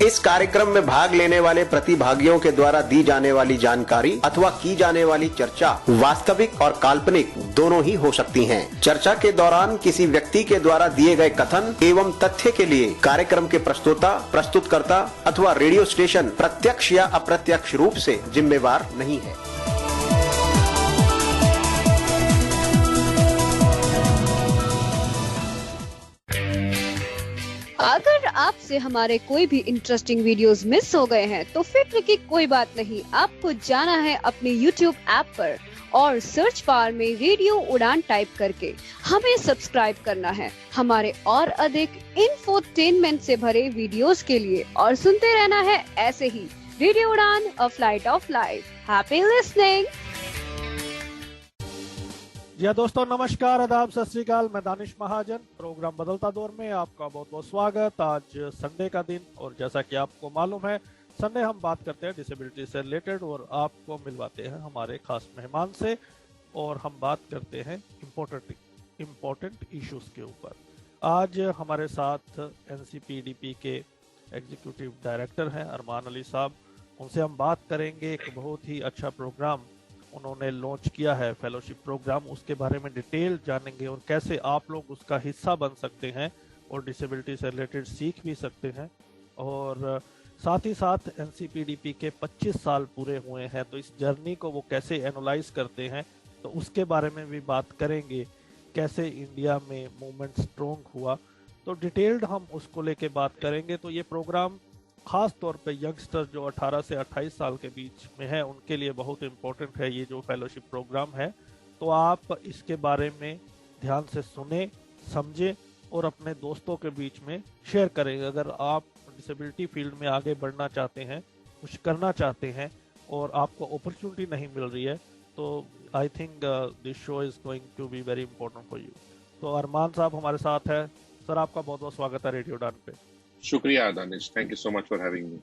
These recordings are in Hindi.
इस कार्यक्रम में भाग लेने वाले प्रतिभागियों के द्वारा दी जाने वाली जानकारी अथवा की जाने वाली चर्चा वास्तविक और काल्पनिक दोनों ही हो सकती हैं। चर्चा के दौरान किसी व्यक्ति के द्वारा दिए गए कथन एवं तथ्य के लिए कार्यक्रम के प्रस्तोता, प्रस्तुतकर्ता अथवा रेडियो स्टेशन प्रत्यक्ष या अप्रत्यक्ष रूप से जिम्मेवार नहीं है। अगर आपसे हमारे कोई भी इंटरेस्टिंग वीडियोस मिस हो गए हैं तो फिक्र की कोई बात नहीं। आपको जाना है अपने YouTube ऐप पर और सर्च बार में रेडियो उड़ान टाइप करके हमें सब्सक्राइब करना है हमारे और अधिक इंफोटेनमेंट से भरे वीडियोस के लिए, और सुनते रहना है ऐसे ही radio Udaan, a flight of life. Happy listening. जी दोस्तों, नमस्कार, आदाब, सत श्री अकाल। मैं दानिश महाजन, प्रोग्राम बदलता दौर में आपका बहुत बहुत स्वागत। आज संडे का दिन, और जैसा कि आपको मालूम है, संडे हम बात करते हैं डिसेबिलिटी से रिलेटेड और आपको मिलवाते हैं हमारे खास मेहमान से, और हम बात करते हैं इम्पोर्टेंट इश्यूज के ऊपर। आज हमारे साथ एनसीपीडीपी के एग्जीक्यूटिव डायरेक्टर हैं अरमान अली साहब। उनसे हम बात करेंगे, एक बहुत ही अच्छा प्रोग्राम उन्होंने लॉन्च किया है, फेलोशिप प्रोग्राम, उसके बारे में डिटेल जानेंगे और कैसे आप लोग उसका हिस्सा बन सकते हैं और डिसेबिलिटी से रिलेटेड सीख भी सकते हैं। और साथ ही साथ एनसीपीडीपी के 25 साल पूरे हुए हैं, तो इस जर्नी को वो कैसे एनालाइज करते हैं, तो उसके बारे में भी बात करेंगे। कैसे इंडिया में मूवमेंट स्ट्रॉन्ग हुआ, तो डिटेल्ड हम उसको लेके बात करेंगे। तो ये प्रोग्राम खास तौर पे यंगस्टर जो 18 से 28 साल के बीच में है, उनके लिए बहुत इम्पोर्टेंट है ये जो फेलोशिप प्रोग्राम है। तो आप इसके बारे में ध्यान से सुने, समझे और अपने दोस्तों के बीच में शेयर करें। अगर आप डिसेबिलिटी फील्ड में आगे बढ़ना चाहते हैं, कुछ करना चाहते हैं और आपको अपॉर्चुनिटी नहीं मिल रही है, तो I think this show is going to be very important for you. तो अरमान साहब हमारे साथ है। सर, आपका बहुत बहुत स्वागत है रेडियो उड़ान पे। शुक्रिया Danish, thank you so much for having me.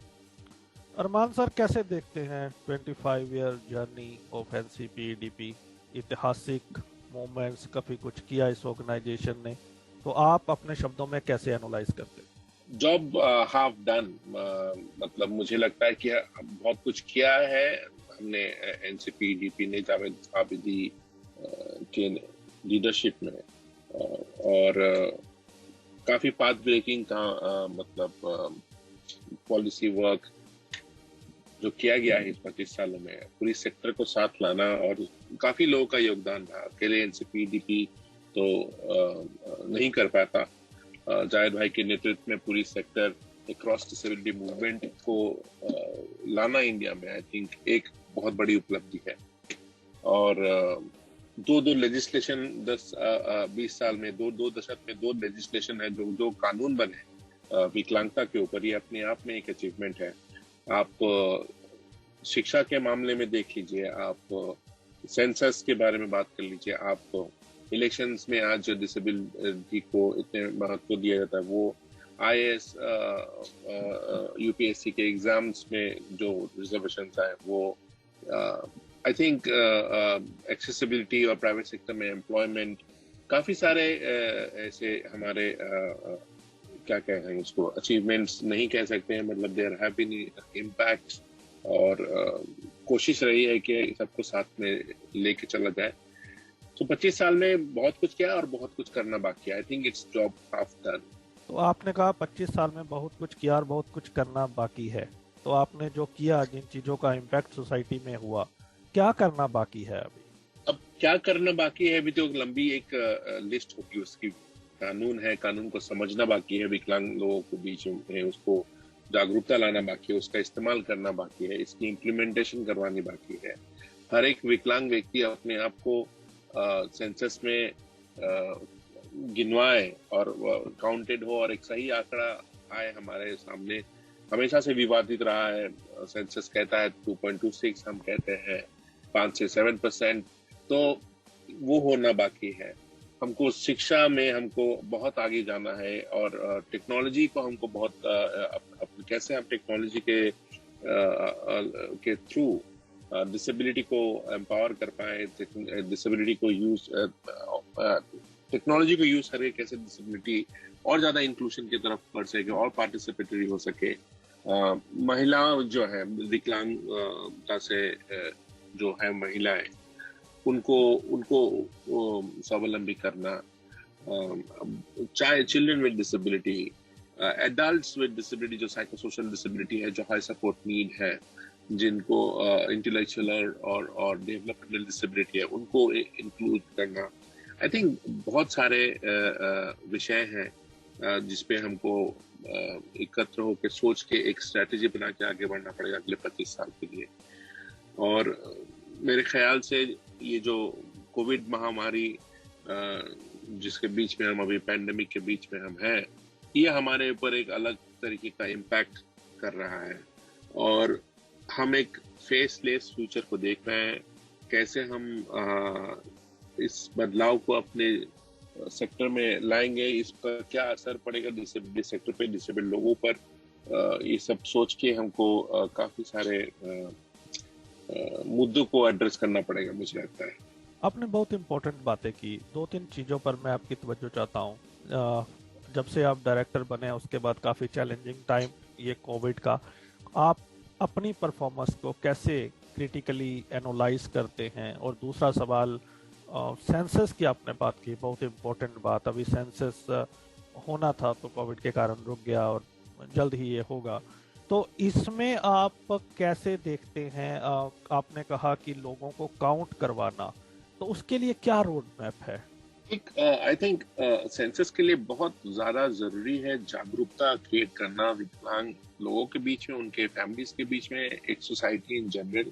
Arman sir, कैसे देखते हैं 25 ईयर जर्नी ऑफ एनसीपीडीपी, ऐतिहासिक मूवमेंट्स, काफी कुछ किया इस ऑर्गेनाइजेशन ने, तो आप अपने शब्दों में कैसे एनालाइज करते हैं? जॉब हाफ डन, मतलब मुझे लगता है कि बहुत कुछ किया है हमने एनसीपीडीपी ने जावेद आबिदी के लीडरशिप में, और काफी पाथ ब्रेकिंग का मतलब पॉलिसी वर्क जो किया गया है इस 25 सालों में, पूरी सेक्टर को साथ लाना, और काफी लोगों का योगदान रहा। अकेले एनसीपीडीपी तो नहीं कर पाता। जावेद भाई के नेतृत्व में पूरी सेक्टर क्रॉस डिसेबिलिटी मूवमेंट को लाना इंडिया में, आई थिंक एक बहुत बड़ी उपलब्धि है। और दो लेजिस्लेशन 20 साल में, दो दशक में 2 लेजिस्लेशन है जो कानून बने विकलांगता के ऊपर, ये अपने आप में एक अचीवमेंट है। आप शिक्षा के मामले में देख लीजिए, आप सेंसस के बारे में बात कर लीजिए, आप इलेक्शंस में आज जो डिसेबिलिटी को इतने महत्व दिया जाता है, वो आईएएस यूपीएससी के एग्जाम्स में जो रिजर्वेशन है, वो आई थिंक एक्सेसिबिलिटी और प्राइवेट सेक्टर में एम्प्लॉयमेंट, काफी सारे ऐसे हमारे क्या कहें उसको, अचीवमेंट्स नहीं कह सकते हैं, मतलब देयर हैव बीन इम्पैक्ट, और कोशिश रही है कि सबको साथ में लेके चला जाए। तो 25 साल में बहुत कुछ किया और बहुत कुछ करना बाकी है। I think it's job half done. तो आपने कहा 25 साल में बहुत कुछ किया और बहुत कुछ करना बाकी है, तो आपने जो किया, जिन चीजों का इम्पैक्ट सोसाइटी में हुआ, क्या करना बाकी है अभी? अब क्या करना बाकी है, अभी तो लंबी एक लिस्ट होगी उसकी। कानून है, कानून को समझना बाकी है, विकलांग लोगों के बीच में उसको जागरूकता लाना बाकी है, उसका इस्तेमाल करना बाकी है, इसकी इम्प्लीमेंटेशन करवानी बाकी है। हर एक विकलांग व्यक्ति अपने आप को सेंसस में गिनवाए और काउंटेड हो, और एक सही आंकड़ा आए हमारे सामने। हमेशा से विवादित रहा है, सेंसस कहता है 2.26, हम कहते हैं 5 से 7%, तो वो होना बाकी है। हमको शिक्षा में हमको बहुत आगे जाना है, और टेक्नोलॉजी को हमको बहुत कैसे हम टेक्नोलॉजी के थ्रू डिसेबिलिटी को एम्पावर कर पाए, डिसेबिलिटी को यूज, टेक्नोलॉजी को यूज करके कैसे डिसेबिलिटी और ज्यादा इंक्लूजन की तरफ बढ़ सके और पार्टिसिपेटरी हो सके। महिला जो है विकलांगता से जो है महिलाएं, उनको उनको स्वावलंबी करना, चाहे children with disability, adults with disability जो साइको सोशल डिसेबिलिटी है, जो हाई सपोर्ट नीड है, जिनको इंटेलेक्चुअल और डेवलपमेंटल डिसेबिलिटी है, उनको इंक्लूड करना। आई थिंक बहुत सारे विषय हैं जिसपे हमको एकत्र होकर सोच के एक स्ट्रेटेजी बना के आगे बढ़ना पड़ेगा अगले 25 साल के लिए। और मेरे ख्याल से ये जो कोविड महामारी जिसके बीच में हम अभी पैंडेमिक के बीच में हम हैं, ये हमारे ऊपर एक अलग तरीके का इम्पैक्ट कर रहा है और हम एक फेसलेस फ्यूचर को देख रहे हैं। कैसे हम इस बदलाव को अपने सेक्टर में लाएंगे, इस पर क्या असर पड़ेगा डिसेबिलिटी सेक्टर पे, डिसेबल्ड लोगों पर, ये सब सोच के हमको काफी सारे मुद्दों को एड्रेस करना पड़ेगा, मुझे लगता है। आपने बहुत इम्पोर्टेंट बातें की। 2-3 चीज़ों पर मैं आपकी तवज्जो चाहता हूँ। जब से आप डायरेक्टर बने उसके बाद काफ़ी चैलेंजिंग टाइम ये कोविड का, आप अपनी परफॉर्मेंस को कैसे क्रिटिकली एनालाइज करते हैं? और दूसरा सवाल, सेंसस की आपने बात की, बहुत इम्पोर्टेंट बात। अभी सेंसस होना था तो कोविड के कारण रुक गया और जल्द ही ये होगा, तो इसमें आप कैसे देखते हैं? आपने कहा कि लोगों को काउंट करवाना, तो उसके लिए क्या रोड मैप है? आई थिंक सेंसस के लिए बहुत ज्यादा जरूरी है जागरूकता क्रिएट करना विकलांग लोगों के बीच में, उनके फैमिलीज के बीच में, एक सोसाइटी इन जनरल,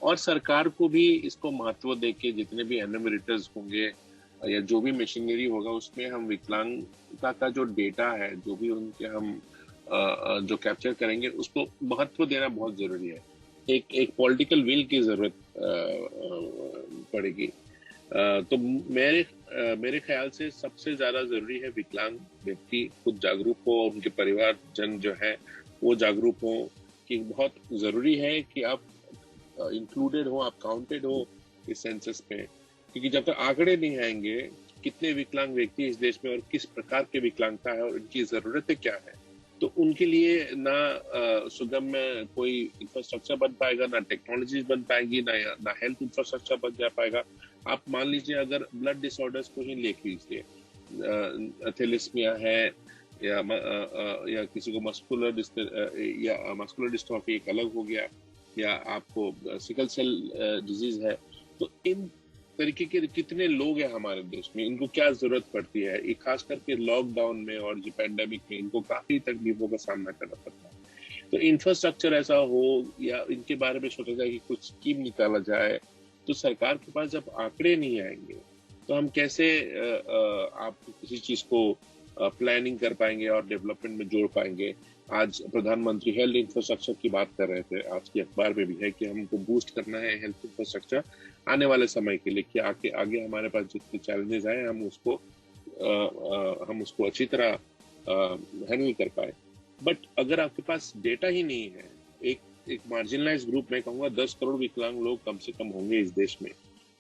और सरकार को भी इसको महत्व देके जितने भी एनुमरेटर्स होंगे या जो भी मशीनरी होगा उसमें हम विकलांगता का जो डेटा है, जो भी उनके हम जो कैप्चर करेंगे, उसको महत्व देना बहुत जरूरी है। एक पॉलिटिकल विल की जरूरत पड़ेगी। तो मेरे ख्याल से सबसे ज्यादा जरूरी है विकलांग व्यक्ति खुद जागरूक हो, उनके परिवार जन जो है वो जागरूक हो कि बहुत जरूरी है कि आप इंक्लूडेड हो, आप काउंटेड हो इस सेंसस पे, क्योंकि जब तक आंकड़े नहीं आएंगे कितने विकलांग व्यक्ति इस देश में और किस प्रकार के विकलांगता है और उनकी जरूरतें क्या है, तो उनके लिए ना सुगम कोई इंफ्रास्ट्रक्चर बन पाएगा, ना टेक्नोलॉजी बन पाएगी, ना हेल्थ इंफ्रास्ट्रक्चर बन जा पाएगा। आप मान लीजिए अगर ब्लड डिसऑर्डर्स को ही लेख लीजिए, थैलेसीमिया है या किसी को मस्कुलर डिस्ट्रॉफी एक अलग हो गया, या आपको सिकल सेल डिजीज है, तो इन तरीके के कितने लोग हैं हमारे देश में, इनको क्या जरूरत पड़ती है। ये खास करके लॉकडाउन में और जो पैंडेमिक में इनको काफी तकलीफों का सामना करना पड़ता है। तो इंफ्रास्ट्रक्चर ऐसा हो या इनके बारे में सोचा जाए कि कुछ स्कीम निकाला जाए, तो सरकार के पास जब आंकड़े नहीं आएंगे तो हम कैसे आप किसी चीज को प्लानिंग कर पाएंगे और डेवलपमेंट में जोड़ पाएंगे। आज प्रधानमंत्री हेल्थ इंफ्रास्ट्रक्चर की बात कर रहे थे, आज की अखबार में भी है कि हमको बूस्ट करना है हेल्थ इंफ्रास्ट्रक्चर आने वाले समय के लिए, कि आगे हमारे पास जितने चैलेंजेस आए हम उसको अच्छी तरह हैंडल कर पाए। बट अगर आपके पास डेटा ही नहीं है, एक मार्जिनलाइज ग्रुप में कहूँगा 10 करोड़ विकलांग लोग कम से कम होंगे इस देश में,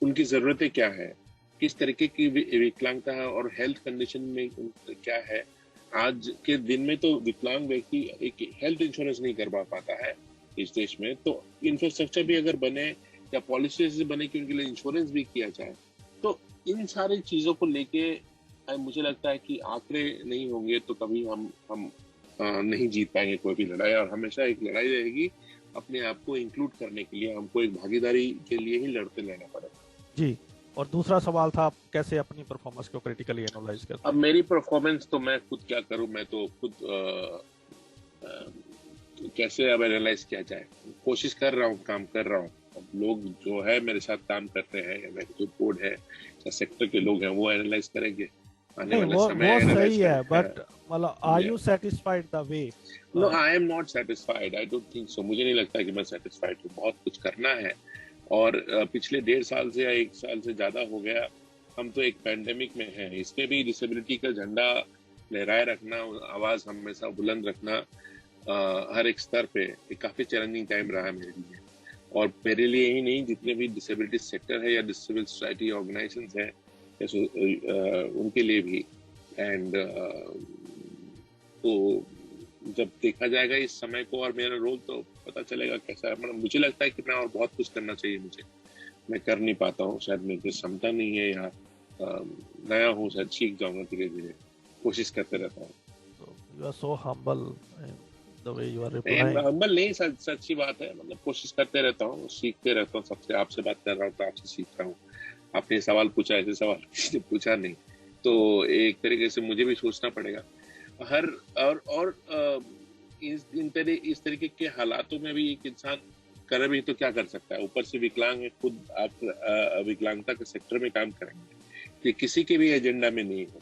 उनकी जरूरतें क्या है, किस तरीके की विकलांगता है और हेल्थ कंडीशन में क्या है। आज के दिन में तो विकलांग व्यक्ति एक हेल्थ इंश्योरेंस नहीं कर पाता है इस देश में, तो इंफ्रास्ट्रक्चर भी अगर बने या पॉलिसीज बने कि उनके लिए इंश्योरेंस भी किया जाए, तो इन सारी चीजों को लेके मुझे लगता है कि आंकड़े नहीं होंगे तो कभी हम नहीं जीत पाएंगे कोई भी लड़ाई, और हमेशा एक लड़ाई रहेगी अपने आप को इंक्लूड करने के लिए, हमको एक भागीदारी के लिए ही लड़ते रहना पड़ेगा। जी, और दूसरा सवाल था, आप कैसे अपनी परफॉर्मेंस को क्रिटिकली एनालाइज करते हैं? अब मेरी परफॉर्मेंस तो मैं खुद क्या करूं, मैं तो खुद कैसे अब एनालाइज किया जाए, कोशिश कर रहा हूं, काम कर रहा हूं। अब लोग जो है मेरे साथ काम करते हैं, या मेरे जो बोर्ड है या सेक्टर के लोग हैं वो एनालाइज करेंगे आने वाले समय। वो सही है, बट मतलब are you satisfied the way? No, I am not satisfied, I don't think so. मुझे नहीं लगता कि मैं सेटिस्फाइड हूँ, बहुत कुछ करना है। और पिछले 1.5 साल से या 1 साल से ज्यादा हो गया हम तो एक पैंडेमिक में हैं, इसमें भी डिसेबिलिटी का झंडा लहराए रखना, आवाज हमेशा बुलंद रखना हर एक स्तर पे एक काफी चैलेंजिंग टाइम रहा है मेरे लिए, और मेरे लिए ही नहीं, जितने भी डिसेबिलिटी सेक्टर है या डिसेबल सोसाइटी ऑर्गेनाइजेशंस है उनके लिए भी। एंड तो जब देखा जाएगा इस समय को और मेरा रोल, तो पता चलेगा कैसा है। मतलब मुझे लगता है कि मैं और बहुत कुछ करना चाहिए मुझे, मैं कर नहीं पाता हूँ, शायद मेरी क्षमता नहीं है, या नया हूँ, शायद सीख जाऊंगा धीरे धीरे, कोशिश करते रहता हूँ। You are so humble in the way you are replying. Humble नहीं, सच्ची बात है। मतलब कोशिश करते रहता हूँ, सीखते रहता हूँ सबसे। आपसे बात कर रहा हूँ तो आपसे सीख रहा हूँ। आपने सवाल पूछा, ऐसे सवाल किसी ने पूछा नहीं, तो एक तरीके से मुझे भी सोचना पड़ेगा। हर और इस तरीके के हालातों में भी एक इंसान करे भी तो क्या कर सकता है। ऊपर से विकलांग है खुद, आप विकलांगता के सेक्टर में काम करेंगे, ये किसी के भी एजेंडा में नहीं हो।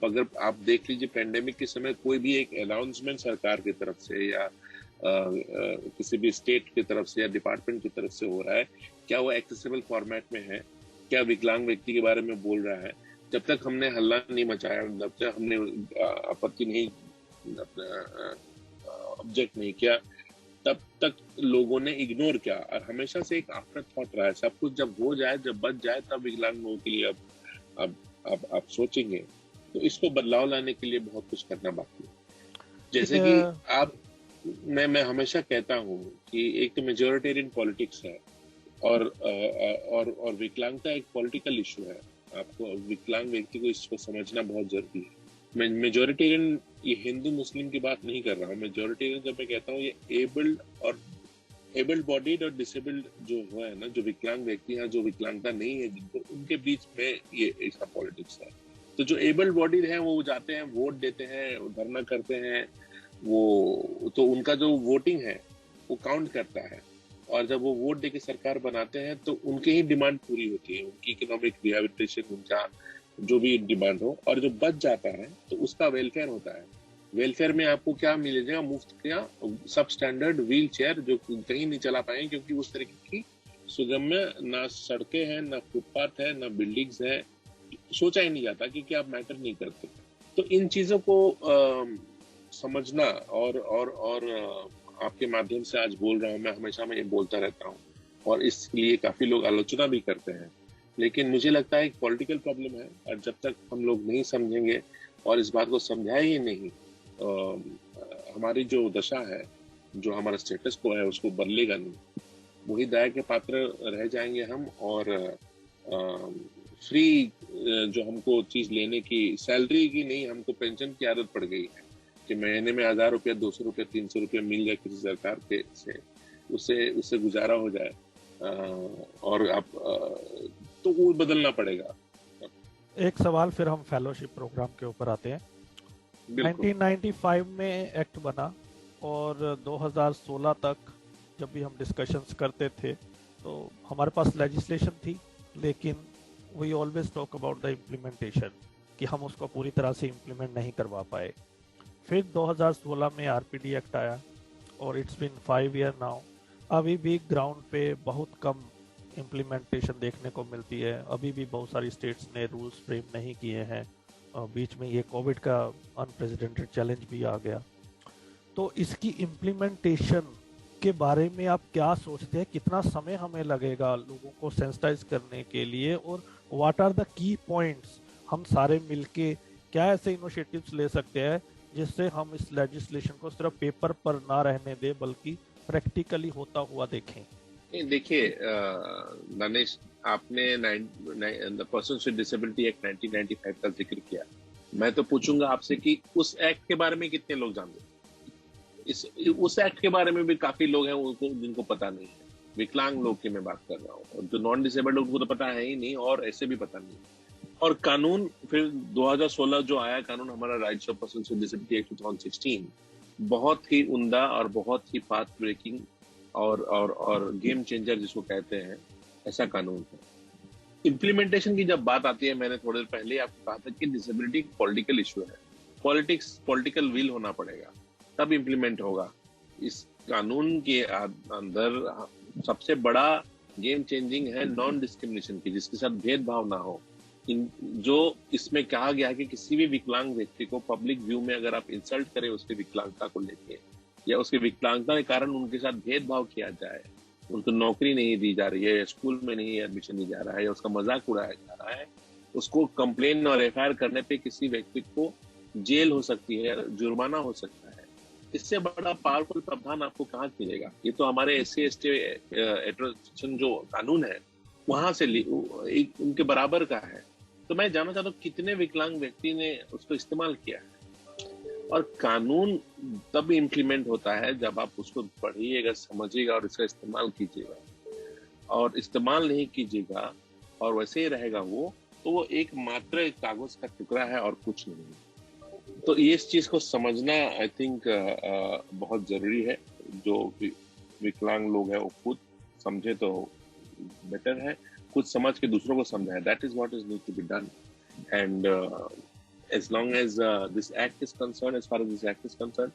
अगर आप देख लीजिए पेंडेमिक के समय कोई भी एक अनाउंसमेंट सरकार की तरफ से या किसी भी स्टेट की तरफ से या डिपार्टमेंट की तरफ से हो रहा है, क्या वो एक्सेसिबल फॉर्मेट में है, क्या विकलांग व्यक्ति के बारे में बोल रहा है, जब तक हमने हल्ला नहीं मचाया, जब तक हमने आपत्ति नहीं, ऑब्जेक्ट नहीं किया, तब तक लोगों ने इग्नोर किया। और हमेशा से एक आफ्टर थॉट रहा है, सब कुछ जब हो जाए, जब बच जाए, तब विकलांग लोगों के लिए अब आप सोचेंगे। तो इसको बदलाव लाने के लिए बहुत कुछ करना बाकी है। जैसे कि आप मैं हमेशा कहता हूँ कि एक तो मेजोरिटेरियन पॉलिटिक्स है और विकलांगता एक पॉलिटिकल इशू है। आपको विकलांग व्यक्ति को इसको समझना बहुत जरूरी है। मैं मेजोरिटेरियन ये हिंदू मुस्लिम की बात नहीं कर रहा हूँ। मेजोरिटेरियन जब मैं कहता हूँ, ये एबल्ड बॉडीड और डिसेबल्ड जो है ना, जो विकलांग व्यक्ति हैं, जो विकलांगता नहीं है जिनको, उनके बीच में ये ऐसा पॉलिटिक्स है। तो जो एबल्ड बॉडीड है वो जाते हैं, वोट देते हैं, धरना करते हैं, वो तो उनका जो वोटिंग है वो काउंट करता है। और जब वो वोट देके सरकार बनाते हैं तो उनकी ही डिमांड पूरी होती है, उनकी इकोनॉमिक रिहेबिलिटेशन, उनका जो भी डिमांड हो। और जो बच जाता है तो उसका वेलफेयर होता है। वेलफेयर में आपको क्या मिलेगा? मुफ्त क्या सब स्टैंडर्ड व्हील चेयर, जो कहीं नहीं चला पाएंगे क्योंकि उस तरीके की सुगम्य ना सड़कें हैं, ना फुटपाथ है, ना बिल्डिंग्स है, सोचा ही नहीं जाता क्योंकि आप मैटर नहीं करते। तो इन चीजों को समझना और आपके माध्यम से आज बोल रहा हूँ मैं, हमेशा मैं ये बोलता रहता हूँ और इसलिए काफी लोग आलोचना भी करते हैं। लेकिन मुझे लगता है एक पॉलिटिकल प्रॉब्लम है, और जब तक हम लोग नहीं समझेंगे और इस बात को समझाए ही नहीं, हमारी जो दशा है, जो हमारा स्टेटस को है, उसको बदलेगा नहीं। वही दया के पात्र रह जाएंगे हम। और फ्री जो हमको चीज लेने की, सैलरी की नहीं, हमको पेंशन की आदत पड़ गई है कि महीने में 1000 रुपया, 200 रुपया, 300 रुपया मिल जाए किसी सरकार के से, उससे गुजारा हो जाए। और आप तो वो बदलना पड़ेगा। एक सवाल फिर हम फेलोशिप प्रोग्राम के ऊपर आते हैं। 1995 में एक्ट बना और 2016 तक जब भी हम डिस्कशंस करते थे तो हमारे पास लेजिस्लेशन थी, लेकिन we always talk about the implementation, कि हम उसको पूरी तरह से इम्प्लीमेंट नहीं करवा पाए। फिर 2016 में आरपीडी एक्ट आया और इट्स बीन 5 ईयर नाउ। अभी भी ग्राउंड पे बहुत कम इम्प्लीमेंटेशन देखने को मिलती है। अभी भी बहुत सारी स्टेट्स ने रूल्स फ्रेम नहीं किए हैं। बीच में ये कोविड का अनप्रेसिडेंटेड चैलेंज भी आ गया। तो इसकी इम्प्लीमेंटेशन के बारे में आप क्या सोचते हैं? कितना समय हमें लगेगा लोगों को सेंसिटाइज करने के लिए, और what are the key points? हम सारे मिलके क्या ऐसे इनिशिएटिव्स ले सकते हैं जिससे हम इस लेजिस्लेशन को सिर्फ पेपर पर ना रहने दें बल्कि प्रैक्टिकली होता हुआ देखें? देखिए दानिश, आपने the persons with disability act 1995 का जिक्र किया। मैं तो पूछूंगा आपसे कि उस एक्ट के बारे में कितने लोग जानते हैं? उस एक्ट के बारे में भी काफी लोग हैं उनको जिनको पता नहीं है। विकलांग लोग की मैं बात कर रहा हूँ, और जो नॉन डिसेबल्ड लोग को तो पता है ही नहीं, और ऐसे भी पता नहीं। और कानून फिर 2016 जो आया कानून, हमारा rights of persons with disability act 2016, बहुत ही उम्दा और बहुत ही पाथ ब्रेकिंग और गेम चेंजर जिसको कहते हैं, ऐसा कानून है। इम्प्लीमेंटेशन की जब बात आती है, मैंने थोड़ी देर पहले आपको कहा था कि डिसेबिलिटी पॉलिटिकल इशू है। पॉलिटिकल विल होना पड़ेगा, तब इम्प्लीमेंट होगा। इस कानून के अंदर सबसे बड़ा गेम चेंजिंग है नॉन डिस्क्रिमिनेशन की, जिसके साथ भेदभाव ना हो। जो इसमें कहा गया कि किसी भी विकलांग व्यक्ति को पब्लिक व्यू में अगर आप इंसल्ट करें उसकी विकलांगता को लेके, या उसकी विकलांगता के कारण उनके साथ भेदभाव किया जाए, उनको नौकरी नहीं दी जा रही है, स्कूल में नहीं एडमिशन दी जा रहा है, या उसका मजाक उड़ाया जा रहा है, उसको कंप्लेन और एफआईआर करने पे किसी व्यक्ति को जेल हो सकती है, जुर्माना हो सकता है। इससे बड़ा पावरफुल प्रावधान आपको कहाँ मिलेगा? ये तो हमारे SC/ST एट्रोसिएशन जो कानून है वहां से उनके बराबर का है। तो मैं जानना चाहता हूँ कितने विकलांग व्यक्ति ने उसको इस्तेमाल किया है। और कानून तब इम्प्लीमेंट होता है जब आप उसको पढ़िएगा, समझिएगा और इसका इस्तेमाल कीजिएगा। और इस्तेमाल नहीं कीजिएगा और वैसे ही रहेगा तो वो एक मात्र कागज का टुकड़ा है और कुछ नहीं। तो ये इस चीज को समझना आई थिंक बहुत जरूरी है। जो विकलांग लोग हैं वो खुद समझे तो बेटर है, खुद समझ के दूसरों को समझाए। That is what is need to be done. And as long as this act is concerned, as far as this act is concerned,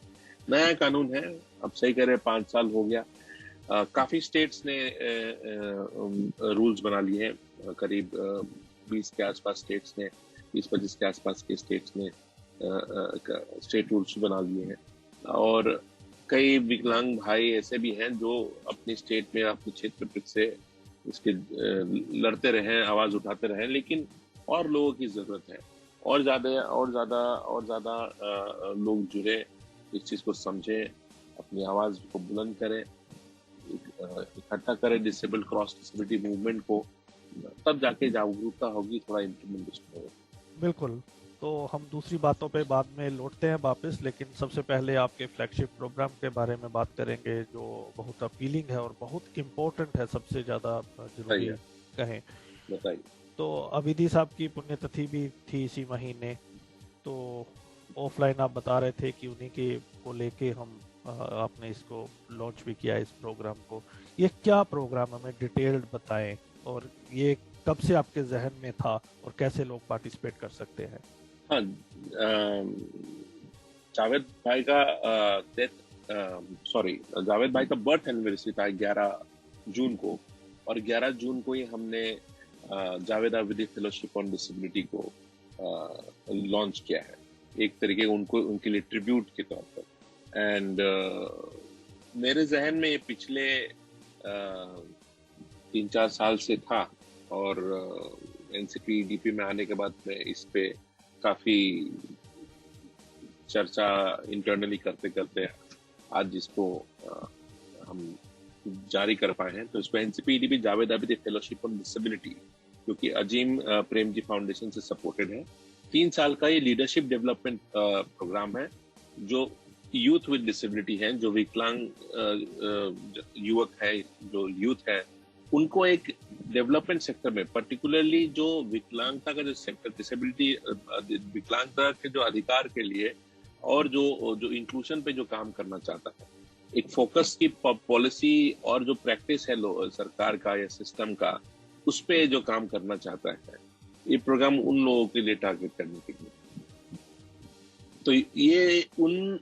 नया कानून है, अब सही करे 5 साल हो गया। काफी स्टेट्स ने रूल्स बना लिए हैं, करीब 20 के आसपास स्टेट्स ने, 20-25 के आसपास के स्टेट्स ने स्टेट रूल्स बना लिए हैं। और कई विकलांग भाई ऐसे भी हैं जो अपनी स्टेट में, अपने क्षेत्र से इसके लड़ते रहे, आवाज उठाते रहे, लेकिन और लोगों की जरूरत है, और ज्यादा लोग जुड़े, इस चीज को समझे, अपनी आवाज को बुलंद करें, इकट्ठा करें डिसेबल्ड क्रॉस डिसेबिलिटी मूवमेंट को, तब जाके जागरूकता होगी, थोड़ा इम्प्लीमेंटेशन होगा। बिल्कुल। तो हम दूसरी बातों पे बाद में लौटते हैं वापस, लेकिन सबसे पहले आपके फ्लैगशिप प्रोग्राम के बारे में बात करेंगे जो बहुत अपीलिंग है और बहुत इम्पोर्टेंट है, सबसे ज्यादा जरूरी कहें। बताइए। तो अविधि साहब की पुण्यतिथि भी थी इसी महीने, तो ऑफलाइन आप बता रहे थे कि उन्हीं के को लेके हम आपने इसको लॉन्च भी किया इस प्रोग्राम को। ये क्या प्रोग्राम, हमें डिटेल्ड बताएं, और ये कब से आपके जहन में था और कैसे लोग पार्टिसिपेट कर सकते हैं? हाँ, जावेद भाई का बर्थ एनिवर्सरी था 11 जून को, और 11 जून को ही हमने Javed Abidi fellowship on disability को लॉन्च किया है, एक तरीके उनके लिए ट्रिब्यूट के तौर पर। एंड मेरे जहन में ये पिछले 3-4 साल से था, और NCPDP में आने के बाद मैं इस पे काफी चर्चा इंटरनली करते करते आज इसको हम जारी कर पाए हैं। तो इसको NCPDP Javed Abidi fellowship on disability, जो कि अजीम प्रेमजी फाउंडेशन से सपोर्टेड है, 3 साल का ये लीडरशिप डेवलपमेंट प्रोग्राम है, जो यूथ विद डिसेबिलिटी है, जो विकलांग युवक है, जो यूथ है, उनको एक डेवलपमेंट सेक्टर में, पर्टिकुलरली जो विकलांगता का जो सेक्टर, डिसेबिलिटी विकलांगता के जो अधिकार के लिए और जो इंक्लूजन पे जो काम करना चाहता है, एक फोकस की पॉलिसी और जो प्रैक्टिस है सरकार का या सिस्टम का, उस पे जो काम करना चाहता है, ये प्रोग्राम उन लोगों के लिए टारगेट करने के लिए। तो ये उन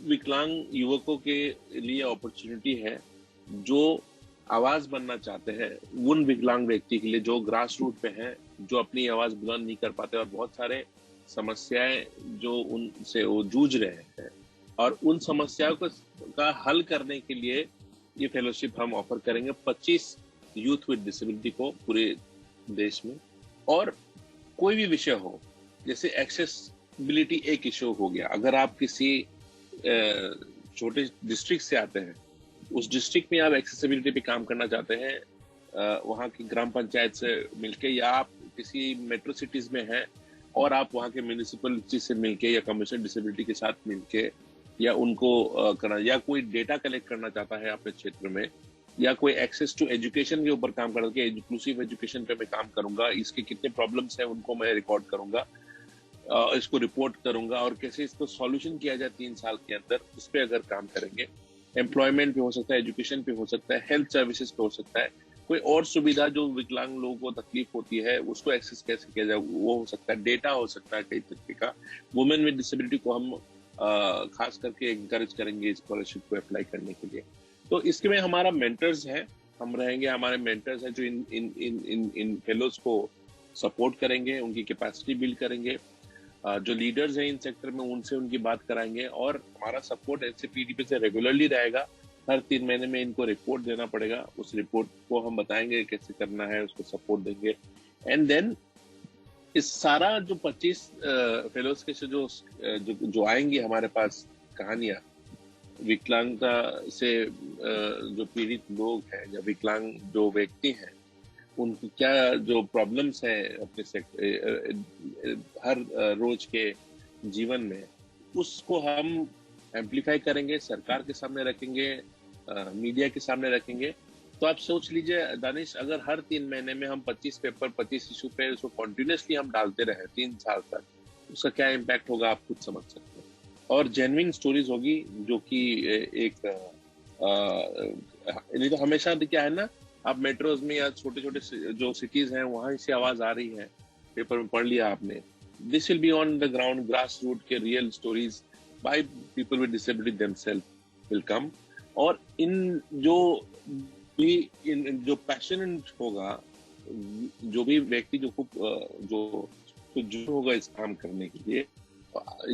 विकलांग युवकों के लिए अपॉर्चुनिटी है जो आवाज बनना चाहते हैं, उन विकलांग व्यक्ति के लिए जो ग्रास रूट पे हैं, जो अपनी आवाज बुलंद नहीं कर पाते और बहुत सारे समस्याएं जो उनसे वो जूझ रहे हैं, और उन समस्याओं का हल करने के लिए ये फेलोशिप हम ऑफर करेंगे 25 यूथ विद डिसेबिलिटी को पूरे देश में। और कोई भी विषय हो, जैसे एक्सेसिबिलिटी एक इशू हो गया, अगर आप किसी छोटे डिस्ट्रिक्ट से आते हैं, उस डिस्ट्रिक्ट में आप एक्सेसिबिलिटी पे काम करना चाहते हैं, वहाँ की ग्राम पंचायत से मिलके, या आप किसी मेट्रो सिटीज में हैं और आप वहाँ के म्यूनिसिपलिटी से मिलके या कमिश्नर डिसेबिलिटी के साथ मिलके, या उनको करना, या कोई डेटा कलेक्ट करना चाहता है अपने क्षेत्र में, या कोई एक्सेस टू एजुकेशन के ऊपर काम करके इंक्लूसिव एजुकेशन पे मैं काम करूंगा, इसके कितने प्रॉब्लम्स हैं उनको मैं रिकॉर्ड करूंगा, इसको रिपोर्ट करूंगा, और कैसे इसको सॉल्यूशन किया जाए 3 साल के अंदर, उस पर अगर काम करेंगे। एम्प्लॉयमेंट पे हो सकता है, एजुकेशन पे हो सकता है, हेल्थ सर्विसेज पे हो सकता है, कोई और सुविधा जो विकलांग लोगों को तकलीफ होती है उसको एक्सेस कैसे किया जाए, वो हो सकता है, डेटा हो सकता है कई तरीके का। वुमेन विद डिसेबिलिटी को हम खास करके एनकरेज करेंगे स्कॉलरशिप को अप्लाई करने के लिए। तो इसके में हमारा मेंटर्स है, हम रहेंगे, हमारे मेंटर्स हैं जो इन फेलोज को सपोर्ट करेंगे, उनकी कैपेसिटी बिल्ड करेंगे, जो लीडर्स हैं इन सेक्टर में उनसे उनकी बात कराएंगे, और हमारा सपोर्ट NCPDP से रेगुलरली रहेगा। हर 3 महीने में इनको रिपोर्ट देना पड़ेगा, उस रिपोर्ट को हम बताएंगे कैसे करना है, उसको सपोर्ट देंगे। एंड देन इस सारा जो 25 फेलोज के से जो आएंगी हमारे पास कहानियां, विकलांगता से जो पीड़ित लोग हैं या विकलांग जो व्यक्ति हैं, उनकी क्या जो प्रॉब्लम्स हैं अपने हर रोज के जीवन में, उसको हम एम्पलीफाई करेंगे, सरकार के सामने रखेंगे, मीडिया के सामने रखेंगे। तो आप सोच लीजिए दानिश, अगर हर 3 महीने में हम 25 पेपर 25 इशू पे उसको कॉन्टिन्यूसली हम डालते रहे 3 साल तक, उसका क्या इम्पैक्ट होगा आप खुद समझ सकते हैं। और जेन्युइन स्टोरीज होगी जो कि एक नहीं तो हमेशा क्या है ना, आप मेट्रोज में या छोटे छोटे जो सिटीज हैं वहां से आवाज आ रही है, पेपर में पढ़ लिया आपने, this will be on the ground, grass root के real stories by people with disability themselves will come. और इन जो पैशनेट होगा, जो भी व्यक्ति जो खूब जो होगा इस काम करने के लिए,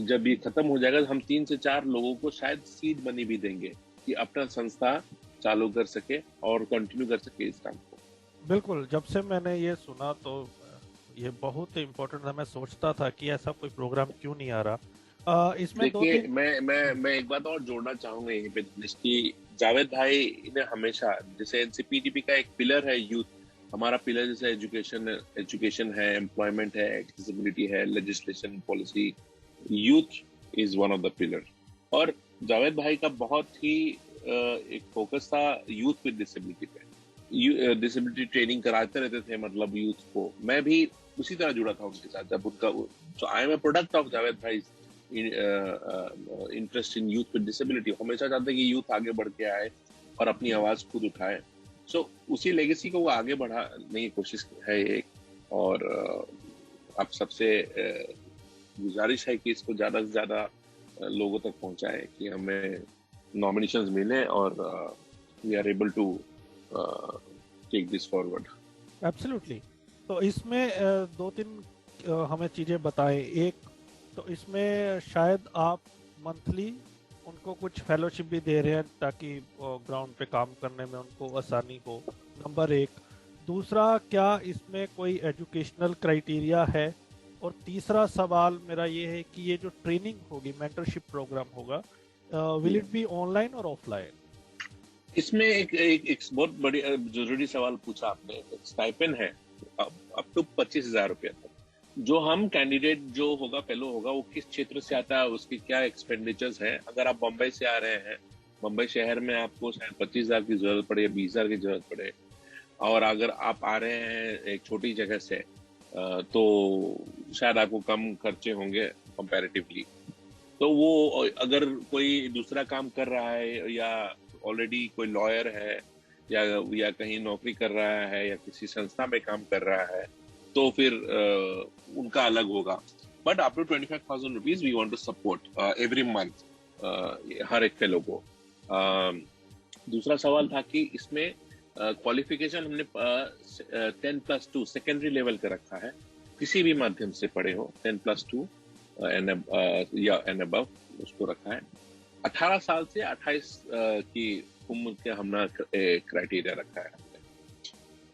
जब ये खत्म हो जाएगा तो हम 3 से 4 लोगों को शायद सीड मनी भी देंगे कि अपना संस्था चालू कर सके और कंटिन्यू कर सके इस काम को। बिल्कुल, जब से मैंने ये सुना तो ये बहुत इम्पोर्टेंट था। मैं सोचता था कि ऐसा कोई प्रोग्राम क्यों नहीं आ रहा। इसमें देखिए, मैं एक बात और जोड़ना चाहूंगा यहीं पे कि जावेद भाई ने हमेशा, जैसे एनसीपीडीपी का एक पिलर है यूथ, हमारा पिलर जैसे एजुकेशन है, एम्प्लॉयमेंट है, एक्सेसिबिलिटी है, legislation, policy, youth is one of the pillar. और जावेद भाई का बहुत ही एक फोकस था यूथ विद डिसेबिलिटी पे। डिसेबिलिटी ट्रेनिंग कराते रहते थे, मतलब यूथ को। मैं भी उसी तरह जुड़ा था उनके साथ जब उनका, तो I am a product of Javed भाई interest in youth with disability. हमेशा चाहते कि यूथ आगे बढ़ के आए और अपनी आवाज खुद उठाए। सो उसी लेगेसी को वो आगे बढ़ाने की कोशिश है एक। और आप सबसे गुजारिश है कि इसको ज्यादा से ज्यादा लोगों तक पहुंचाए कि हमें नॉमिनेशंस मिले और we are able to take this forward. Absolutely. तो इसमें 2-3 हमें चीजें बताएं। एक तो इसमें शायद आप मंथली उनको कुछ फेलोशिप भी दे रहे हैं ताकि ग्राउंड पे काम करने में उनको आसानी हो, नंबर 1। दूसरा, क्या इसमें कोई एजुकेशनल क्राइटेरिया है? और तीसरा सवाल मेरा ये है कि ये जो ट्रेनिंग होगी, मेंटरशिप प्रोग्राम होगा, विल इट बी ऑनलाइन और ऑफलाइन? इसमें एक बहुत बड़ी जरूरी सवाल पूछा आपने। स्टाइपेंड है अप टू 25,000 रुपया तक। जो हम कैंडिडेट जो होगा, फेलो होगा, वो किस क्षेत्र से आता है, उसकी क्या एक्सपेंडिचर्स है। अगर आप बम्बई से आ रहे हैं, बम्बई शहर में आपको शायद 25,000 की जरूरत पड़े या 20,000 की जरूरत पड़े, और अगर आप आ रहे हैं एक छोटी जगह से तो शायद आपको कम खर्चे होंगे कंपैरेटिवली। तो वो अगर कोई दूसरा काम कर रहा है या ऑलरेडी कोई लॉयर है या कहीं नौकरी कर रहा है या किसी संस्था में काम कर रहा है, तो फिर उनका अलग होगा। But up to 25,000 rupees we want to support every month हर एक फेलो को। दूसरा सवाल था कि इसमें क्वालिफिकेशन हमने 10+2 सेकेंडरी लेवल का रखा है। किसी भी माध्यम से पढ़े हो 10+2 या एंड अबव उसको रखा है। 18 साल से 28 की उम्र के हमने क्राइटेरिया रखा है।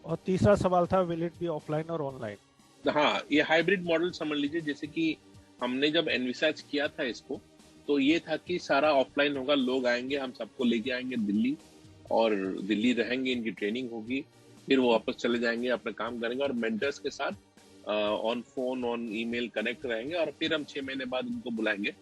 और तीसरा सवाल था, विल इट बी ऑफलाइन और ऑनलाइन? हाँ, ये हाइब्रिड मॉडल समझ लीजिए। जैसे कि हमने जब एनविसाज किया था इसको, तो ये था कि सारा ऑफलाइन होगा, लोग आएंगे, हम सबको लेके आएंगे दिल्ली, और दिल्ली रहेंगे, इनकी ट्रेनिंग होगी, फिर वो वापस चले जाएंगे, अपना काम करेंगे, और मेंटर्स के साथ on phone on email connect रहेंगे, और फिर हम 6 महीने बाद उनको बुलाएंगे।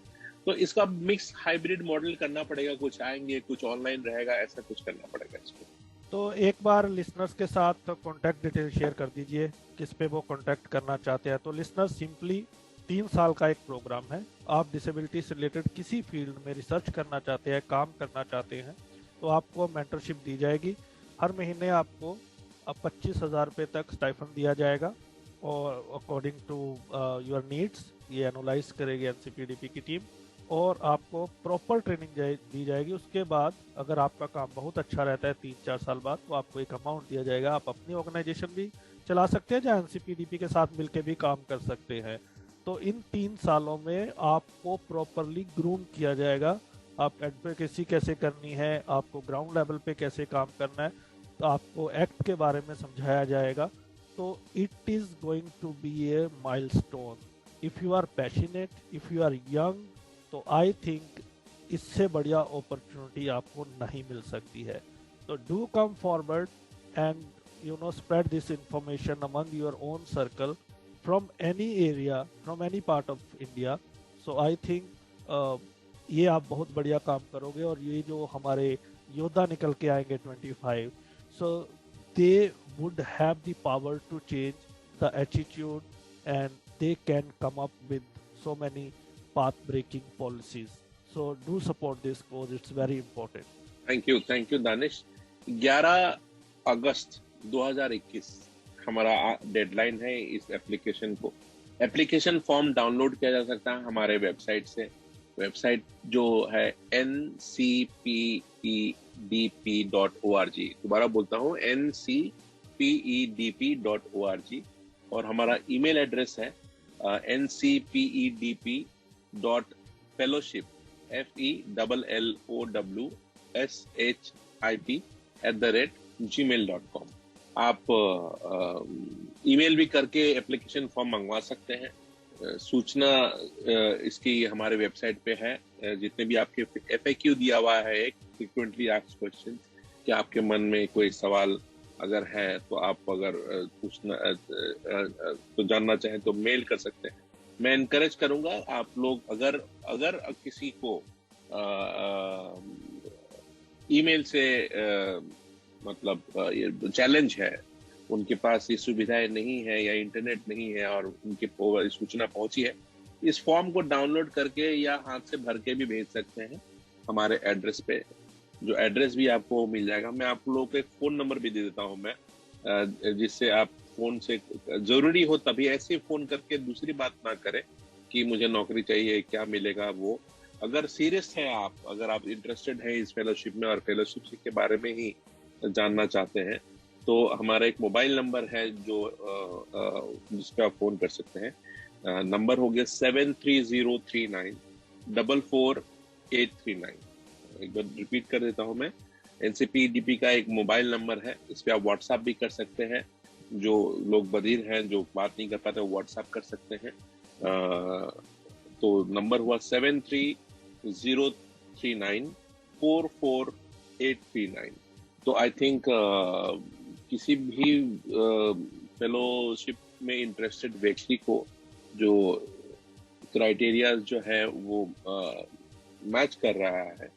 तो इसका मिक्स हाइब्रिड मॉडल करना पड़ेगा। कुछ आएंगे, कुछ ऑनलाइन रहेगा, ऐसा कुछ करना पड़ेगा इसको। तो एक बार लिसनर्स के साथ कॉन्टैक्ट डिटेल शेयर कर दीजिए, किस पे वो कॉन्टैक्ट करना चाहते हैं। तो लिसनर्स, सिंपली 3 साल का एक प्रोग्राम है। आप डिसेबिलिटी से रिलेटेड किसी फील्ड में रिसर्च करना चाहते हैं, काम करना चाहते हैं, तो आपको मेंटरशिप दी जाएगी। हर महीने आपको 25,000 रुपये तक स्टाइफन दिया जाएगा, और अकॉर्डिंग टू योर नीड्स ये एनालाइज करेगी एनसीपीडीपी की टीम, और आपको प्रॉपर ट्रेनिंग दी जाएगी। उसके बाद अगर आपका काम बहुत अच्छा रहता है 3-4 साल बाद, तो आपको एक अमाउंट दिया जाएगा। आप अपनी ऑर्गेनाइजेशन भी चला सकते हैं, जहाँ एनसीपीडीपी के साथ मिलकर भी काम कर सकते हैं। तो इन 3 सालों में आपको प्रॉपरली ग्रूम किया जाएगा। आप एडवोकेसी कैसे करनी है, आपको ग्राउंड लेवल पे कैसे काम करना है, तो आपको एक्ट के बारे में समझाया जाएगा। तो it is going to be a milestone. If you are passionate, if you are young, तो आई थिंक इससे बढ़िया अपॉर्चुनिटी आपको नहीं मिल सकती है। तो do come forward and spread this information among your own circle from any area, from any part of India. So I think ये आप बहुत बढ़िया काम करोगे। और ये जो हमारे योद्धा निकल के आएंगे 25, so they would have the power to change the attitude and they can come up with so many path breaking policies. So do support this cause, it's very important. Thank you Danish. 11 अगस्त 2021 हमारा डेडलाइन है इस एप्लीकेशन को। एप्लीकेशन फॉर्म डाउनलोड किया जा सकता है हमारे वेबसाइट से। वेबसाइट जो है ncpedp.org, दोबारा बोलता हूँ ncpedp.org, और हमारा ईमेल एड्रेस है ncpedp.fellowship FELLOWSHIP@gmail.com। आप ईमेल भी करके एप्लीकेशन फॉर्म मंगवा सकते हैं। सूचना इसकी हमारे वेबसाइट पे है। जितने भी आपके FAQ दिया हुआ है, एक फ्रीक्वेंटली आस्क्ड क्वेश्चन, कि आपके मन में कोई सवाल अगर है तो आप अगर पूछना तो जानना चाहें तो मेल कर सकते हैं। मैं इनकरेज करूंगा आप लोग, अगर किसी को ईमेल से मतलब चैलेंज है, उनके पास ये सुविधाएं नहीं है या इंटरनेट नहीं है और उनके सूचना पहुंची है, इस फॉर्म को डाउनलोड करके या हाथ से भर के भी भेज सकते हैं हमारे एड्रेस पे, जो एड्रेस भी आपको मिल जाएगा। मैं आप लोगों को एक फोन नंबर भी दे देता हूं मैं, जिससे आप फोन से जरूरी हो तभी ऐसे फोन करके दूसरी बात ना करें कि मुझे नौकरी चाहिए, क्या मिलेगा। वो अगर सीरियस है आप, अगर आप इंटरेस्टेड हैं इस फेलोशिप में और फेलोशिप के बारे में ही जानना चाहते हैं, तो हमारा एक मोबाइल नंबर है जो जिस पे आप फोन कर सकते हैं। नंबर हो गया 7303944839। एक बार रिपीट कर देता हूं मैं, एनसीपीडीपी का एक मोबाइल नंबर है, इस पे आप व्हाट्सएप भी कर सकते हैं। जो लोग बधिर हैं, जो बात नहीं कर पाते, वो व्हाट्सएप कर सकते हैं। तो नंबर हुआ 7303944839। तो आई थिंक किसी भी फेलोशिप में इंटरेस्टेड व्यक्ति को जो क्राइटेरिया जो है वो मैच कर रहा है,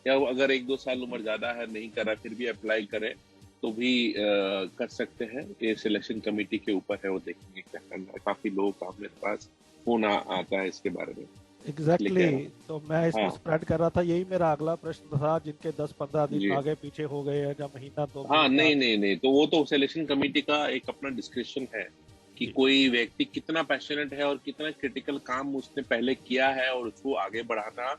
या वो अगर 1-2 साल उम्र ज्यादा है, नहीं कर रहा, फिर भी अप्लाई करे तो भी कर सकते हैं। ये सिलेक्शन कमेटी के ऊपर है, वो देखेंगे क्या करना है। काफी लोगों का मेरे पास फोन आता है इसके बारे में। एग्जैक्टली तो मैं इसको स्प्रेड कर रहा था, यही मेरा अगला प्रश्न था। जिनके 10-15 दिन आगे पीछे हो गए हैं, या महीना तो नहीं, तो वो तो सिलेक्शन कमेटी का एक अपना डिस्क्रिप्शन है कि कोई व्यक्ति कितना पैशनेट है और कितना क्रिटिकल काम उसने पहले किया है और उसको आगे बढ़ाना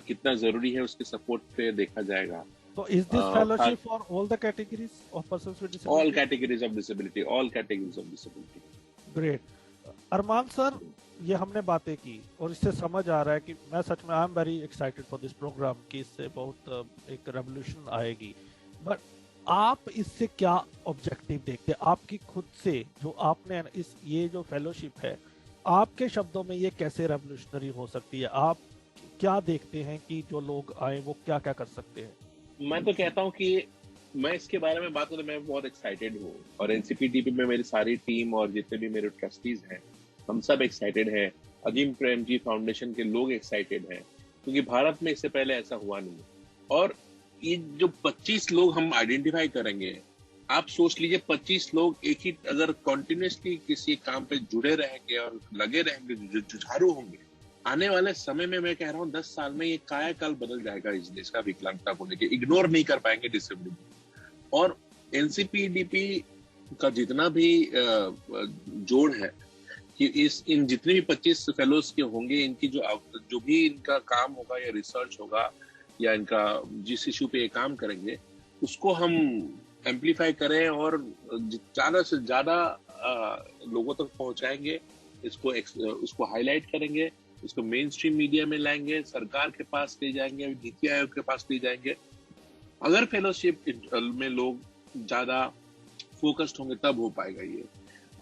कितना जरूरी है, उसके सपोर्ट पे देखा जाएगा। So is this fellowship for all the categories of persons with disability? All categories of disability. All categories of disability. Great. Arman sir, ये हमने बातें की और इससे समझ आ रहा है कि मैं सच में I am very excited for this program कि इससे बहुत एक रेवोल्यूशन आएगी। बट आप इससे क्या ऑब्जेक्टिव देखते हैं आपकी खुद से, जो आपने इस ये जो फेलोशिप है, आपके शब्दों में ये कैसे रेवोल्यूशनरी हो सकती है? आप क्या देखते हैं कि जो लोग आए वो क्या क्या कर सकते हैं? मैं तो कहता हूँ कि मैं इसके बारे में बात करूँ, मैं बहुत एक्साइटेड हूँ, और एनसीपीडीपी में मेरी सारी टीम और जितने भी मेरे ट्रस्टीज हैं, हम सब एक्साइटेड हैं। अजीम प्रेमजी फाउंडेशन के लोग एक्साइटेड हैं, क्योंकि भारत में इससे पहले ऐसा हुआ नहीं। और ये जो 25 लोग हम आइडेंटिफाई करेंगे, आप सोच लीजिए 25 लोग एक ही अगर कॉन्टिन्यूसली किसी काम पे जुड़े रहेंगे और लगे रहेंगे, जुझारू होंगे, आने वाले समय में मैं कह रहा हूँ 10 साल में ये कायाकाल बदल जाएगा इस देश का। विकलांगता को लेकर इग्नोर नहीं कर पाएंगे डिसेबिलिटी। और एनसीपीडीपी का जितना भी जोड़ है कि इन जितने भी 25 फेलोज के होंगे, इनकी जो भी इनका काम होगा या रिसर्च होगा या इनका जिस इशू पे ये काम करेंगे, उसको हम एम्पलीफाई करें और ज्यादा से ज्यादा लोगों तक पहुंचाएंगे। उसको हाईलाइट करेंगे, इसको मेन स्ट्रीम मीडिया में लाएंगे, सरकार के पास ले जाएंगे, नीति आयोग के पास ले जाएंगे। अगर फेलोशिप में लोग ज्यादा फोकस्ड होंगे तब हो पाएगा ये।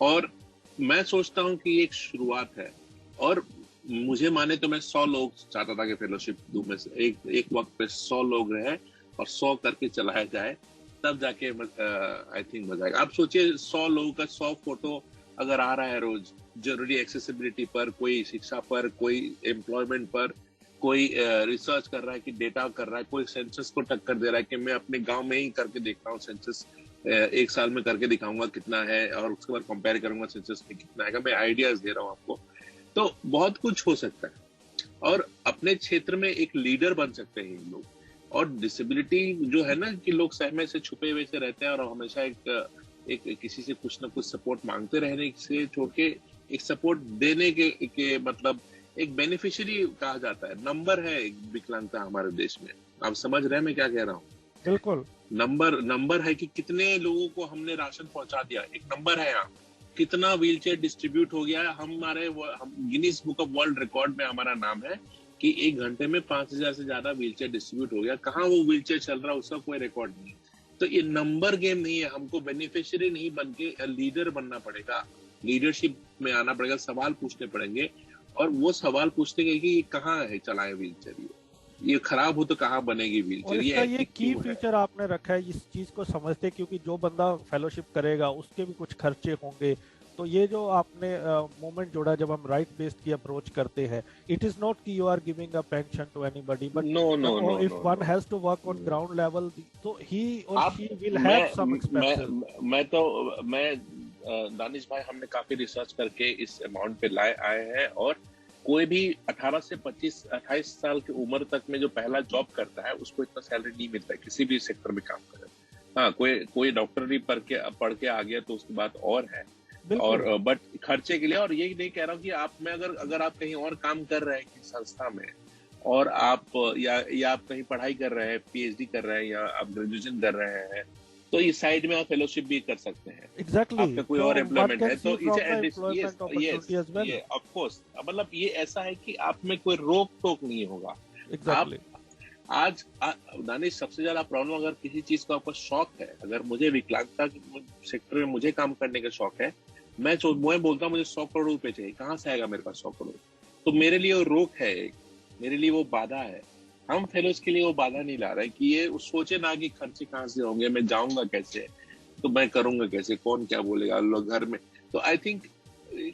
और मैं सोचता हूं कि ये एक शुरुआत है, और मुझे माने तो मैं 100 लोग चाहता था कि फेलोशिप दूं, में से एक वक्त पे 100 लोग रहे और 100 करके चलाया जाए, तब जाके आई थिंक मजा आएगा। आप सोचिए 100 लोगों का 100 फोटो अगर आ रहा है रोज, जरूरी एक्सेसिबिलिटी पर, कोई शिक्षा पर, कोई एम्प्लॉयमेंट पर, कोई रिसर्च कर रहा है कि डेटा कर रहा है, कोई सेंसस को टक्कर दे रहा है कि मैं अपने गांव में ही करके देख रहा हूँ सेंसस, एक साल में करके दिखाऊंगा कितना है और उसके बाद कंपेयर करूंगा सेंसस में कितना आएगा। मैं आइडियाज दे रहा हूँ आपको, तो बहुत कुछ हो सकता है और अपने क्षेत्र में एक लीडर बन सकते हैं ये लोग। और डिसेबिलिटी जो है ना कि लोग सहमे से छुपे हुए से रहते हैं और हमेशा एक किसी से कुछ ना कुछ सपोर्ट मांगते रहने से छोड़ के एक सपोर्ट देने के मतलब एक बेनिफिशियरी कहा जाता है। नंबर है एक विकलांगता हमारे देश में, आप समझ रहे हैं मैं क्या कह रहा हूँ? बिल्कुल, नंबर है कि कितने लोगों को हमने राशन पहुंचा दिया, एक नंबर है यहाँ। कितना व्हीलचेयर डिस्ट्रीब्यूट हो गया है, हमारे Guinness book of world record में हमारा नाम है कि 1 घंटे में 5000 से ज्यादा व्हीलचेयर डिस्ट्रीब्यूट हो गया। कहाँ वो व्हीलचेयर चल रहा है उसका कोई रिकॉर्ड नहीं। तो ये नंबर गेम नहीं है, हमको बेनिफिशियरी नहीं बन के लीडर बनना पड़ेगा, लीडरशिप में आना पड़ेगा, सवाल पूछने पड़ेंगे। और वो सवाल पूछते हैं कि ये कहाँ है चलाए व्हीलचेयर, ये खराब हो तो कहाँ बनेगी व्हीलचेयर। ये की फीचर आपने रखा है, इस चीज को समझते, क्योंकि जो बंदा फेलोशिप करेगा उसके भी कुछ खर्चे होंगे। तो ये जो आपने मोमेंट जोड़ा, जब हम राइट बेस्ड की अप्रोच करते हैं, इट इज नॉट कि you are giving a pension to anybody, but no if one has to work on ground level, तो ही और she will have some expenses. मैं दानिश भाई, हमने काफी रिसर्च करके इस अमाउंट पे लाए आए हैं। और कोई भी 18 से 25-28 साल की उम्र तक में जो पहला जॉब करता है उसको इतना सैलरी नहीं मिलता है, किसी भी सेक्टर में काम करे। हाँ, कोई डॉक्टरी पढ़ के आ गया तो उसकी बात और है, और बट खर्चे के लिए। और यही नहीं कह रहा हूँ कि आप में अगर आप कहीं और काम कर रहे हैं किसी संस्था में, और आप या आप कहीं पढ़ाई कर रहे हैं, पीएचडी कर रहे हैं, या आप ग्रेजुएशन कर रहे हैं, तो इस साइड में आप फेलोशिप भी कर सकते हैं। एग्जैक्टली, आपका कोई और एम्प्लॉयमेंट है तो इसे ऑफ कोर्स, मतलब ये ऐसा है कि आप में कोई रोक टोक नहीं होगा। एग्जैक्टली। आज दानिश, सबसे ज्यादा प्रॉब्लम, अगर किसी चीज का आपको शौक है, अगर मुझे विकलांगता सेक्टर में मुझे काम करने का शौक है, मैं बोलता हूँ मुझे 100 करोड़ रुपए चाहिए, कहाँ से आएगा मेरे पास 100 करोड़? तो मेरे लिए वो रोक है, मेरे लिए वो बाधा है। हम फेलोज के लिए वो बाधा नहीं ला रहे कि ये सोचे ना कि खर्चे कहाँ से होंगे, मैं जाऊंगा कैसे, तो मैं करूंगा कैसे, कौन क्या बोलेगा लोग घर में। तो आई थिंक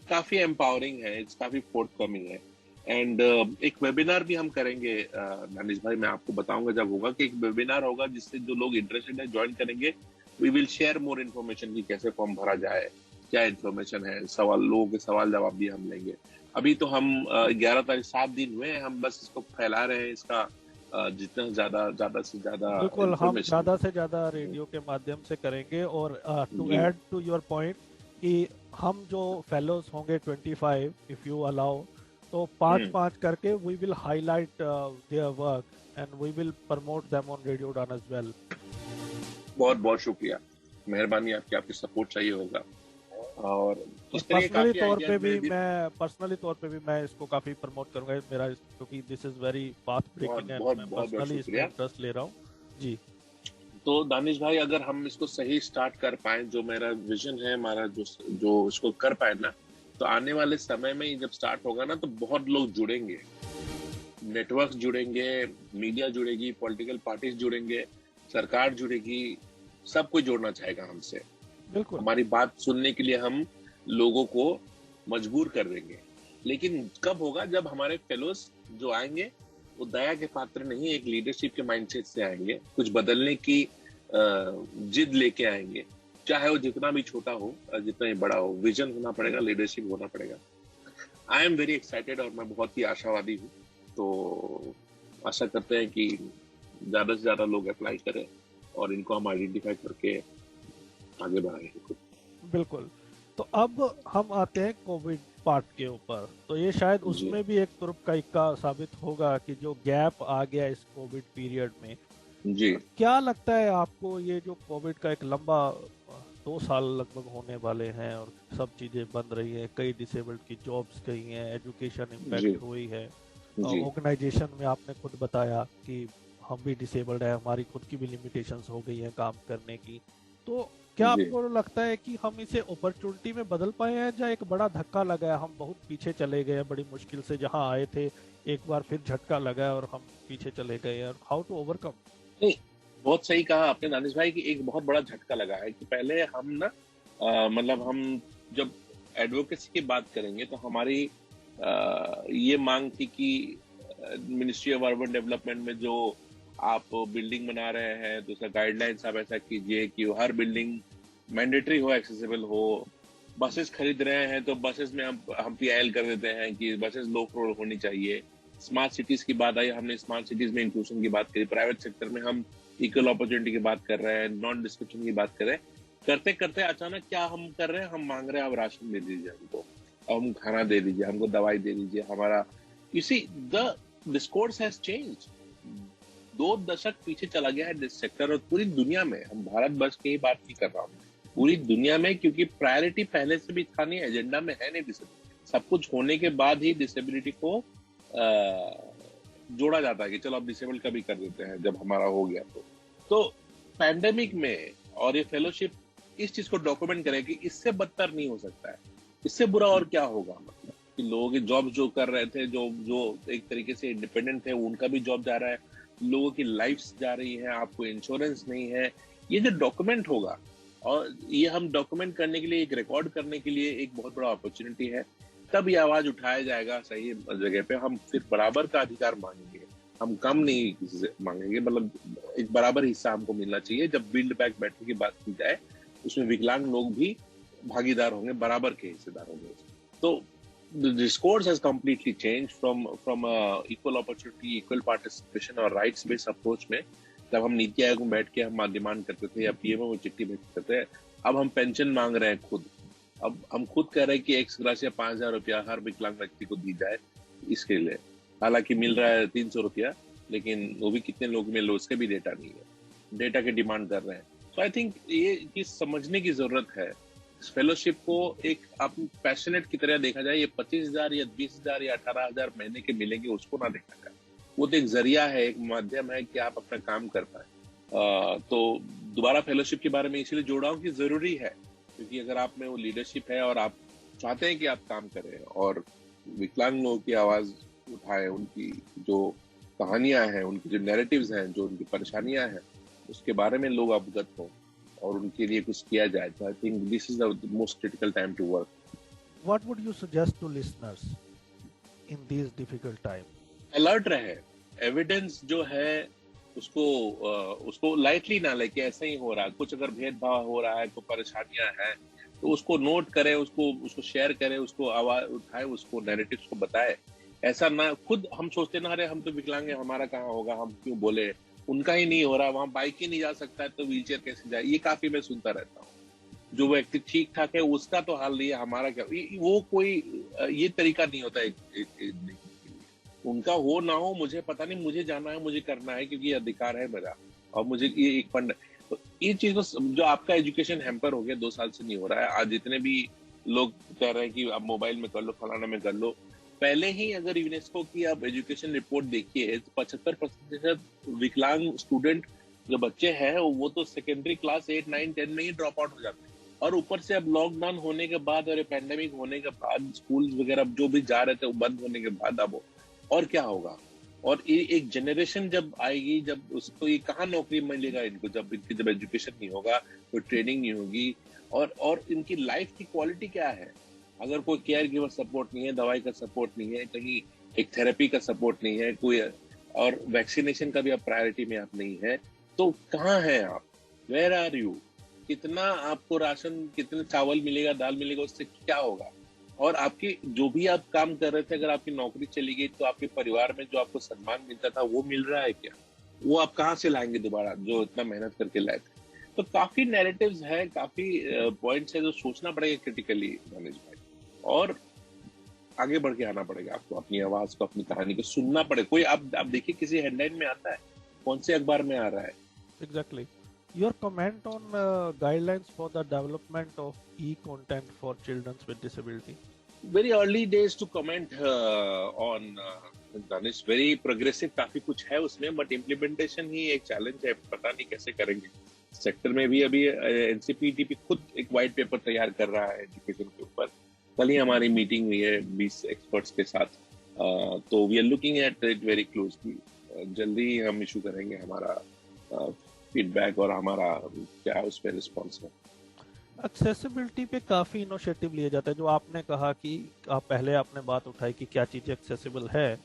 काफी एम्पावरिंग है, इट्स काफी फोर्टकमिंग है। एंड एक वेबिनार भी हम करेंगे दानिश भाई, मैं आपको बताऊंगा जब होगा, कि एक वेबिनार होगा जिससे जो लोग इंटरेस्टेड है ज्वाइन करेंगे। We will share more information की कैसे फॉर्म भरा जाए, क्या इन्फॉर्मेशन है, लोगों के सवाल जवाब भी हम लेंगे। अभी तो हम 11 तारीख 7 दिन हुए हैं, हम बस इसको फैला रहे हैं, इसका जितना ज्यादा से ज्यादा, बिल्कुल, हम ज्यादा से ज्यादा रेडियो के माध्यम से करेंगे। और to add to your point कि हम जो फेलोज होंगे 25, इफ यू अलाउ, तो 5 करके we will highlight their work and we will promote them on radio Udaan as well. बहुत बहुत शुक्रिया, मेहरबानी आपकी, आपकी सपोर्ट चाहिए होगा। और पर्सनली तौर पे भी मैं इसको काफी प्रमोट करूंगा, मेरा, क्योंकि this is very path breaking एंड मैं पर्सनली इसमें इंटरेस्ट ले रहा हूँ जी। तो दानिश भाई, अगर हम इसको सही स्टार्ट कर पाए, जो मेरा विजन है, हमारा जो इसको कर पाए ना, तो आने वाले समय में जब स्टार्ट होगा ना, तो बहुत लोग जुड़ेंगे, नेटवर्क जुड़ेंगे, मीडिया जुड़ेगी, पॉलिटिकल पार्टीज जुड़ेंगे, सरकार जुड़ेगी, सब कोई जोड़ना चाहेगा हमसे। बिल्कुल, हमारी बात सुनने के लिए हम लोगों को मजबूर कर देंगे। लेकिन कब होगा? जब हमारे फेलोज जो आएंगे वो दया के पात्र नहीं, एक लीडरशिप के माइंडसेट से आएंगे, कुछ बदलने की जिद लेके आएंगे, चाहे वो जितना भी छोटा हो, जितना ही बड़ा हो। विजन होना पड़ेगा, लीडरशिप होना पड़ेगा। आई एम वेरी एक्साइटेड और मैं बहुत ही आशावादी हूँ। तो आशा करते हैं कि ज्यादा से ज्यादा लोग अप्लाई करें और इनको हम आइडेंटिफाई करके आगे बढ़ाएंगे। बिल्कुल। तो अब हम आते हैं कोविड पार्ट के ऊपर। तो ये शायद उसमें भी एक तुर्क का इक्का साबित होगा कि जो गैप आ गया इस कोविड पीरियड में जी। क्या लगता है आपको, ये जो कोविड का एक लंबा 2 साल लगभग होने वाले हैं और सब चीजें बंद रही है, कई डिसेबल्ड की जॉब्स गई हैं, एजुकेशन इम्पैक्ट हुई है, ऑर्गेनाइजेशन में आपने खुद बताया कि हम भी डिसेबल्ड है, हमारी खुद की भी लिमिटेशंस हो गई है काम करने की। तो क्या जी। आपको लगता है कि हम इसे अपॉर्चुनिटी में बदल पाए हैं, या एक बड़ा धक्का लगा है, हम बहुत पीछे चले गए बड़ी मुश्किल से जहां आए थे, एक बार फिर झटका लगा और हम पीछे चले गए, और हाउ टू ओवरकम? नहीं, बहुत सही कहा आपने दानिश भाई कि एक बहुत बड़ा झटका लगा है कि पहले हम ना मतलब हम जब एडवोकेसी की बात करेंगे तो हमारी ये मांग थी कि मिनिस्ट्री ऑफ अर्बन डेवलपमेंट में जो आप बिल्डिंग बना रहे हैं तो उसका गाइडलाइंस आप ऐसा कीजिए कि हर बिल्डिंग मैंडेटरी हो, एक्सेसिबल हो। बसेस खरीद रहे हैं तो बसेस में हम पीआईएल कर देते हैं कि बसेस लो फ्लोर होनी चाहिए। स्मार्ट सिटीज की बात आई, हमने स्मार्ट सिटीज में इंक्लूजन की बात करी। प्राइवेट सेक्टर में हम इक्वल अपॉर्चुनिटी की बात कर रहे हैं, नॉन डिस्क्रिप्शन की बात कर रहे हैं। करते करते अचानक क्या हम कर रहे हैं, हम मांग रहे हैं आप राशन दे दीजिए हमको, हम खाना दे दीजिए हमको, दवाई दे दीजिए हमारा। You see the discourse has changed. 2 दशक पीछे चला गया है दिस सेक्टर, और पूरी दुनिया में, हम भारत वर्ष की ही बात नहीं कर रहा हूँ, पूरी दुनिया में, क्योंकि प्रायोरिटी पहले से भी था नहीं, एजेंडा में है नहीं डिसेबिलिटी। सब कुछ होने के बाद ही डिसेबिलिटी को जोड़ा जाता है कि चलो अब डिसेबल का भी कर देते हैं जब हमारा हो गया तो पैंडेमिक में और ये फेलोशिप इस चीज को डॉक्यूमेंट करे कि इससे बदतर नहीं हो सकता है, इससे बुरा और क्या होगा। मतलब कि लोगों की जॉब जो कर रहे थे, जो एक तरीके से इंडिपेंडेंट थे, उनका भी जॉब जा रहा है, लोगों की लाइफ्स जा रही है, आपको इंश्योरेंस नहीं है। ये जो डॉक्यूमेंट होगा, और ये हम डॉक्यूमेंट करने के लिए, एक रिकॉर्ड करने के लिए एक बहुत बड़ा अपॉर्चुनिटी है। तब ये आवाज उठाया जाएगा सही जगह पे, हम फिर बराबर का अधिकार मांगेंगे, हम कम नहीं किसी से मांगेंगे, मतलब एक बराबर हिस्सा हमको मिलना चाहिए। जब बिल्ड बैक बेटर की बात की जाए, उसमें विकलांग लोग भी भागीदार होंगे, बराबर के हिस्सेदार होंगे। तो the discourse has completely changed from equal opportunity, equal participation और rights based approach में जब हम नीति आयोग में बैठ के हम डिमांड करते थे या पीएमओ को चिट्ठी भेजते थे, अब हम पेंशन मांग रहे हैं खुद। अब हम खुद कह रहे हैं कि एक्स ग्राशिया 5,000 रुपया हर विकलांग व्यक्ति को दी जाए इसके लिए। हालांकि मिल रहा है 300 रुपया, लेकिन वो भी कितने लोग मिल रहे उसके भी डेटा नहीं है, डेटा की डिमांड कर रहे हैं। तो आई थिंक ये चीज समझने की जरूरत है। फेलोशिप को एक आप पैशनेट की तरह देखा जाए, ये 25,000 या 20,000 या 18,000 महीने के मिलेंगे उसको ना देखा जाए। वो तो एक जरिया है, एक माध्यम है कि आप अपना काम कर पाए। तो दोबारा फेलोशिप के बारे में इसलिए जोड़ा हूं कि जरूरी है, क्योंकि अगर आप में वो लीडरशिप है और आप चाहते हैं कि आप काम करें और विकलांग लोगों की आवाज उठाएं, उनकी जो कहानियां हैं, उनकी जो नैरेटिव्स हैं, जो उनकी परेशानियां हैं, उसके बारे में लोग अवगत हों और उनके लिए कुछ किया जाए। तो I think this is the most critical time to work. What would you suggest to listeners in these difficult times? Alert रहे, एविडेंस जो है उसको लाइटली ना लेके ऐसे ही हो रहा है, कुछ अगर भेदभाव हो रहा है, कोई परेशानियां हैं, तो उसको नोट करें, उसको शेयर करें, उसको आवाज उठाए, उसको नैरेटिव्स को बताए। ऐसा ना खुद हम सोचते ना, अरे हम तो विकलांग हैं, हमारा कहाँ होगा, हम क्यों बोले, उनका ही नहीं हो रहा, वहां बाइक ही नहीं जा सकता है तो व्हीलचेयर कैसे जाए। ये काफी मैं सुनता रहता हूँ। जो व्यक्ति ठीक ठाक है उसका तो हाल नहीं है, हमारा क्या। वो कोई ये तरीका नहीं होता है। उनका हो ना हो मुझे पता नहीं, मुझे जाना है, मुझे करना है, क्योंकि ये अधिकार है मेरा और मुझे ये एक फंड। तो ये चीज को जो आपका एजुकेशन हैम्पर हो गया 2 साल से नहीं हो रहा है। आज जितने भी लोग कह रहे हैं कि आप मोबाइल में कर लो, फलाना में कर लो, पहले ही अगर यूनेस्को की आप एजुकेशन रिपोर्ट देखिए, 75% विकलांग स्टूडेंट जो बच्चे हैं वो तो सेकेंडरी क्लास 8, 9, 10 में ही ड्रॉप आउट हो जाते हैं। और ऊपर से अब लॉकडाउन होने के बाद और पैंडेमिक होने के बाद स्कूल वगैरह जो भी जा रहे थे वो बंद होने के बाद अब और क्या होगा। और एक जनरेशन जब आएगी, जब उसको ये कहाँ नौकरी मिलेगा इनको, जब एजुकेशन नहीं होगा, कोई ट्रेनिंग नहीं होगी, और इनकी लाइफ की क्वालिटी क्या है। अगर कोई केयर गिवर सपोर्ट नहीं है, दवाई का सपोर्ट नहीं है, कहीं एक थेरेपी का सपोर्ट नहीं है, कोई और वैक्सीनेशन का भी अब प्रायोरिटी में आप नहीं है, तो कहाँ हैं आप, वेयर आर यू। कितना आपको राशन, कितने चावल मिलेगा, दाल मिलेगा, उससे क्या होगा। और आपकी जो भी आप काम कर रहे थे, अगर आपकी नौकरी चली गई तो आपके परिवार में जो आपको सम्मान मिलता था वो मिल रहा है क्या, वो आप कहाँ से लाएंगे दोबारा, जो इतना मेहनत करके लाए थे। तो काफी नैरेटिव्स है, काफी पॉइंट्स है जो सोचना पड़ेगा क्रिटिकली दानिश भाई, और आगे बढ़ के आना पड़ेगा आपको, अपनी आवाज को, अपनी कहानी को सुनना पड़ेगा। कोई आप देखिए किसी हेडलाइन में आता है, कौन से अखबार में आ रहा है। Exactly. Your comment on guidelines for the development of e-content for children with disability. Very early days to comment on Danish. Very progressive, काफी कुछ है उसमें, बट इम्प्लीमेंटेशन ही एक चैलेंज है, पता नहीं कैसे करेंगे। सेक्टर में भी अभी एनसीपीडीपी खुद एक वाइट पेपर तैयार कर रहा है एजुकेशन के ऊपर। कल ही हमारी मीटिंग हुई है 20 एक्सपर्ट्स के साथ, तो we are looking at it very closely. जल्दी ही हम इशू करेंगे हमारा फीडबैक और हमारा क्या उस पर रिस्पॉन्स है। एक्सेसिबिलिटी पे काफी इनिशिएटिव लिए जाते हैं, जो आपने कहा कि पहले आपने बात उठाई कि क्या चीजें एक्सेसिबल है।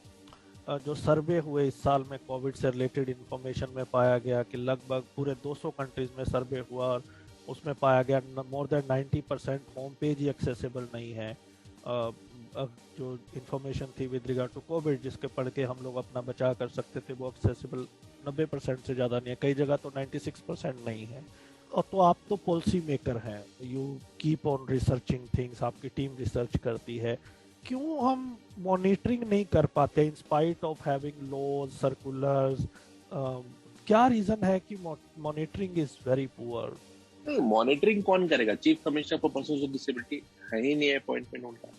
जो सर्वे हुए इस साल में कोविड से रिलेटेड इंफॉर्मेशन में पाया गया कि लगभग पूरे 200 कंट्रीज में सर्वे हुआ और उसमें पाया गया मोर देन 90% होम पेज ही एक्सेसिबल नहीं है। जो इंफॉर्मेशन थी विद रिगार्ड टू कोविड जिसके पढ़ के हम लोग अपना बचाव कर सकते थे वो एक्सेसिबल 90% से ज़्यादा नहीं है, कई जगह तो 96% नहीं है। और तो आप तो पॉलिसी मेकर हैं, you keep on researching things, आपकी टीम रिसर्च करती है, क्यों हम मॉनिटरिंग नहीं कर पाते in spite of having laws circulars? क्या रीजन है कि monitoring is very poor? Monitoring कौन करेगा? Chief commissioner for persons with disability है ही नहीं, अपॉइंटमेंट उनका।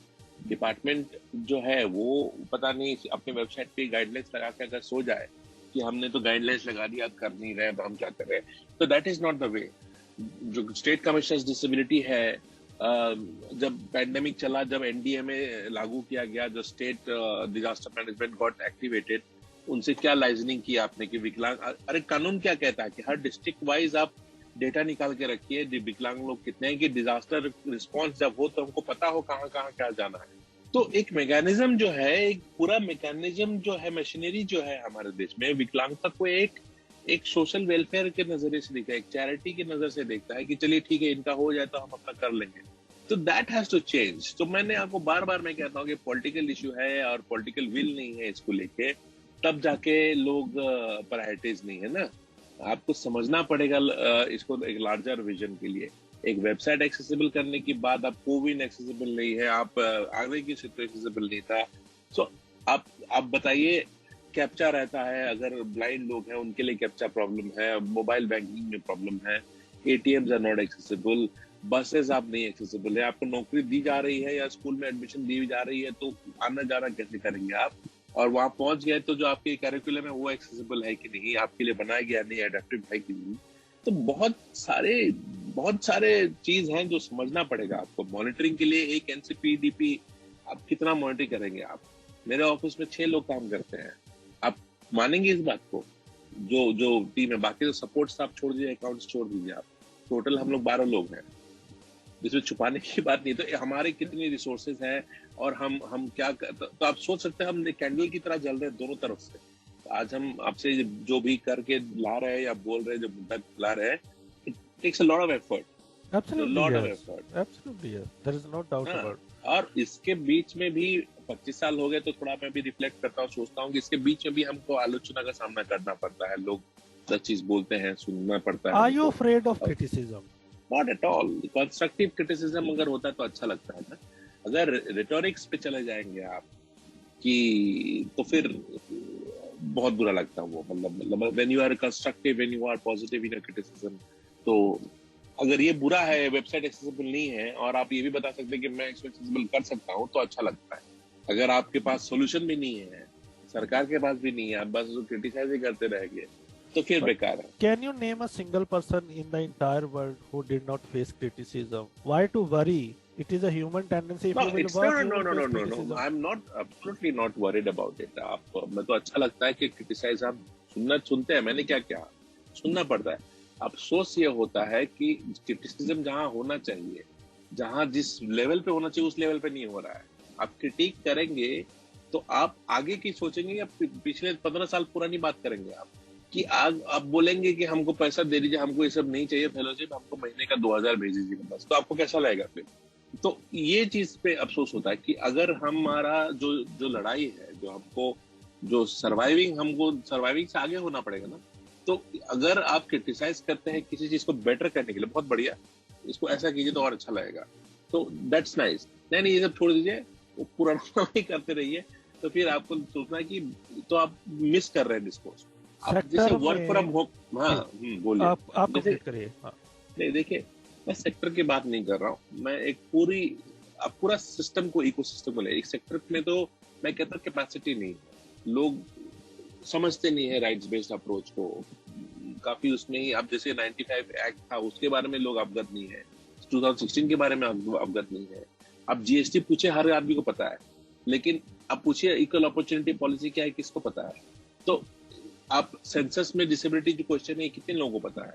डिपार्टमेंट जो है वो पता नहीं अपनी वेबसाइट पे गाइडलाइंस लगा के अगर सो जाए कि हमने तो गाइडलाइंस लगा दी, आप कर नहीं रहे तो हम क्या कर रहे हैं, तो that is not the way. जो स्टेट कमिश्नर्स डिसेबिलिटी है, जब पैंडेमिक चला, जब एनडीएमए लागू किया गया, जो state disaster management got activated, उनसे क्या लाइजनिंग की आपने कि विकलांग, अरे कानून क्या कहता है कि हर डिस्ट्रिक्ट वाइज आप डेटा निकाल के रखिए विकलांग लोग कितने हैं, कि डिजास्टर रिस्पॉन्स जब हो तो हमको पता हो कहाँ कहाँ क्या जाना है। तो एक मैकेनिज्म जो है, एक पूरा मैकेनिज्म जो है, मशीनरी जो है हमारे देश में, विकलांगता को एक सोशल वेलफेयर के नजरिए से देखता है, एक चैरिटी की नजर से देखता है कि चलिए ठीक है इनका हो जाए तो हम अपना कर लेंगे। तो दैट हैज टू चेंज। तो मैंने आपको बार बार मैं कहता हूँ कि पॉलिटिकल इशू है और पॉलिटिकल विल नहीं है इसको लेके, तब जाके लोग प्रायोरिटीज नहीं है ना। आपको समझना पड़ेगा इसको एक लार्जर विजन के लिए। एक वेबसाइट एक्सेसिबल करने की बात, आप कोविन एक्सेसिबल नहीं है, आप आगे की क्षेत्र एक्सेसिबल नहीं था, सो आप बताइए कैप्चा रहता है, अगर ब्लाइंड लोग हैं उनके लिए कैप्चा प्रॉब्लम है, मोबाइल बैंकिंग में प्रॉब्लम है, ATMs are not accessible, buses आप नहीं एक्सेसिबल है, आपको नौकरी दी जा रही है या स्कूल में एडमिशन दी जा रही है तो आना जाना कैसे करेंगे आप, और वहां पहुंच गए तो जो आपके कैरिकुलम है वो एक्सेसिबल है कि नहीं, आपके लिए बनाया गया नहीं, एडेप्टिव है कि नहीं। तो बहुत सारे चीज हैं जो समझना पड़ेगा आपको। मॉनिटरिंग के लिए एक एनसीपीडीपी आप कितना मॉनिटरिंग करेंगे? आप, मेरे ऑफिस में 6 लोग काम करते हैं, आप मानेंगे इस बात को? जो टीम है, बाकी तो सपोर्ट स्टाफ छोड़ दीजिए, अकाउंट्स छोड़ दीजिए, आप टोटल हम लोग 12 लोग हैं, जिसमें छुपाने की बात नहीं। तो हमारे कितनी रिसोर्सेज हैं और हम क्या तो आप सोच सकते हैं हम कैंडल की तरह जल रहे हैं दोनों तरफ से। आज हम आपसे जो भी करके ला रहे हैं या बोल रहे हैं, जो मुद्दा ला रहे हैं, it takes a lot of effort, lot of effort, absolutely yes, there is no doubt about. और इसके बीच में भी 25 साल हो गए तो थोड़ा मैं भी रिफ्लेक्ट करता हूँ, सोचता हूँ कि इसके बीच में भी हमको आलोचना का सामना करना पड़ता है, लोग 10 चीज बोलते हैं, सुनना पड़ता है। Are you afraid of criticism? Not at all. Constructive criticism अगर होता है तो अच्छा लगता है ना। अगर रिटोरिक्स पे चले जाएंगे आप कि तो फिर बहुत बुरा लगता है वो, मतलब when you are constructive, when you are positive in criticism. तो अगर ये बुरा है, वेबसाइट एक्सेसिबल नहीं है, और आप ये भी बता सकते हैं कि मैं इसको एक्सेसिबल कर सकता हूँ, तो अच्छा लगता है। अगर आपके पास सोल्यूशन भी नहीं है, सरकार के पास भी नहीं है, आप बस क्रिटिसाइज ही करते रहेंगे, तो फिर बेकार है। Can you name a single person in the entire world who did not face criticism? Why to worry? It is a human tendency. If you will work, you will face criticism. I'm not absolutely not worried about it. मैं तो अच्छा लगता है कि क्रिटिसाइज आप सुनते हैं। मैंने क्या किया, सुनना पड़ता है। अफसोस ये होता है कि क्रिटिसिज्म जहाँ होना चाहिए, जहाँ जिस लेवल पे होना चाहिए उस लेवल पे नहीं हो रहा है। आप क्रिटिक करेंगे तो आप आगे की सोचेंगे या पिछले 15 साल पुरानी बात करेंगे आप, कि आप बोलेंगे कि हमको पैसा दे दीजिए, हमको ये सब नहीं चाहिए फेलोशिप, हमको महीने का 2000 भेज दीजिए बस, तो आपको कैसा लगेगा फिर? तो ये चीज पे अफसोस होता है कि अगर हमारा जो लड़ाई है, जो हमको जो सर्वाइविंग से आगे होना पड़ेगा ना, तो अगर आप क्रिटिसाइज करते हैं किसी चीज को बेटर करने के लिए, बहुत बढ़िया, इसको ऐसा कीजिए तो और अच्छा लगेगा, तो दैट्स नाइस। नहीं ये सब छोड़ दीजिए, वो पुराना ही करते रहिए, तो फिर आपको सोचना है कि तो आप मिस कर रहे हैं डिस्कोर्स। जैसे वर्क फ्रॉम होम, हाँ बोलिए, आप कंप्लीट करिए। नहीं देखिए, मैं सेक्टर की बात नहीं कर रहा हूँ, मैं एक पूरा सिस्टम को, इकोसिस्टम को ले। एक सेक्टर में तो मैं कहता हूँ कैपेसिटी नहीं है, लोग समझते नहीं है राइट्स बेस्ड अप्रोच को, काफी उसमें ही, अब जैसे 95 एक्ट था उसके बारे में लोग अवगत नहीं है, 2016 के बारे में अवगत नहीं है। अब जीएसटी पूछे हर आदमी को पता है, लेकिन अब पूछिए इक्वल अपॉर्चुनिटी पॉलिसी क्या है, किसको पता है? तो आप सेंसस में डिसेबिलिटी जो क्वेश्चन है कितने लोगों को पता है,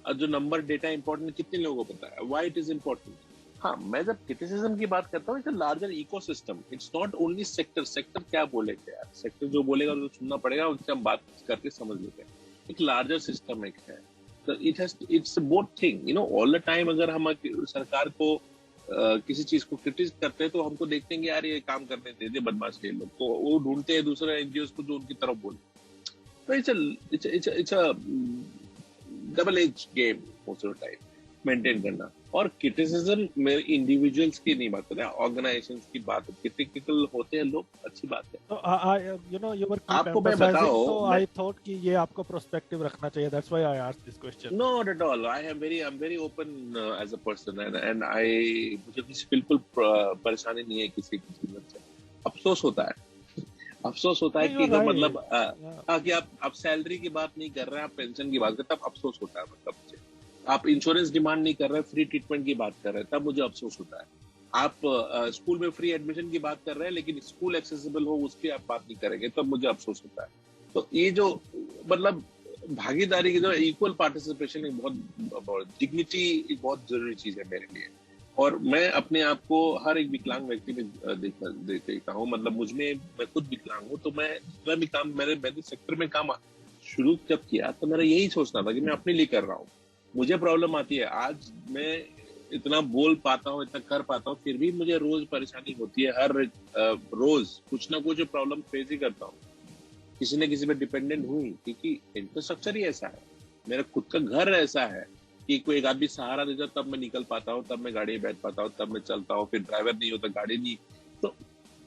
और जो नंबर डेटा इंपॉर्टेंट कितने लोगों को पता है, व्हाई इट इज इंपॉर्टेंट। हाँ, मैं जब क्रिटिसिज्म की बात करता हूँ, it's a larger ecosystem, it's not only sector. Sector क्या बोलेगा यार, सेक्टर जो बोलेगा तो सुनना पड़ेगा, उनसे हम बात करके समझ लेते हैं। एक लार्जर सिस्टम एक है, तो it's both thing, all the time. अगर हम सरकार को किसी चीज को क्रिटिस करते हैं तो हमको देखते हैं कि यार ये काम करने दे दे बदमाश के लोग, तो वो ढूंढते हैं दूसरे एनजीओ को जो उनकी तरफ बोले। तो it's a double edge game most of the time maintain करना। और क्रिटिसिज्म में इंडिविजुअल्स की नहीं बात करते, ऑर्गेनाइजेशंस की बात है। क्रिटिकल होते हैं लोग, अच्छी बात है। तो you were keep आपको मैं emphasizing, बताओ, so I thought कि ये आपको पर्सपेक्टिव रखना चाहिए, that's why I asked this question. Not at all. I'm very open as a person, and मुझे किसी बिल्कुल परेशानी नहीं है किसी चीज से। अफसोस होता है, अफसोस होता है No, कि you're right. मतलब Yeah. कि आप सैलरी की बात नहीं कर रहे हैं, आप पेंशन की बात कर रहे हैं, तब अफसोस होता है। मतलब मुझे आप इंश्योरेंस डिमांड नहीं कर रहे हैं, फ्री ट्रीटमेंट की बात कर रहे हैं, तब मुझे अफसोस होता है। आप स्कूल में फ्री एडमिशन की बात कर रहे हैं लेकिन स्कूल एक्सेसिबल हो उसकी आप बात नहीं करेंगे, तब मुझे अफसोस होता है। तो ये जो मतलब भागीदारी की जो इक्वल पार्टिसिपेशन एक बहुत डिग्निटी एक बहुत जरूरी चीज है मेरे लिए। और मैं अपने आप को हर एक विकलांग व्यक्ति में देखता हूँ। मतलब मुझमें, मैं खुद विकलांग हूँ, तो मैं भी काम, मैंने सेक्टर में काम शुरू जब किया तो मेरा यही सोचना था कि मैं अपने लिए कर रहा हूँ। मुझे प्रॉब्लम आती है, आज मैं इतना बोल पाता हूँ, इतना कर पाता हूँ, फिर भी मुझे रोज परेशानी होती है। हर रोज कुछ ना कुछ प्रॉब्लम फेस ही करता हूँ, किसी न किसी पे डिपेंडेंट हूँ, क्योंकि इंफ्रास्ट्रक्चर ही ऐसा है, मेरा खुद का घर ऐसा है कि कोई एक आदमी सहारा देता तब मैं निकल पाता हूँ, तब मैं गाड़ी में बैठ पाता हूँ, तब मैं चलता हूँ। फिर ड्राइवर नहीं होता, गाड़ी नहीं, तो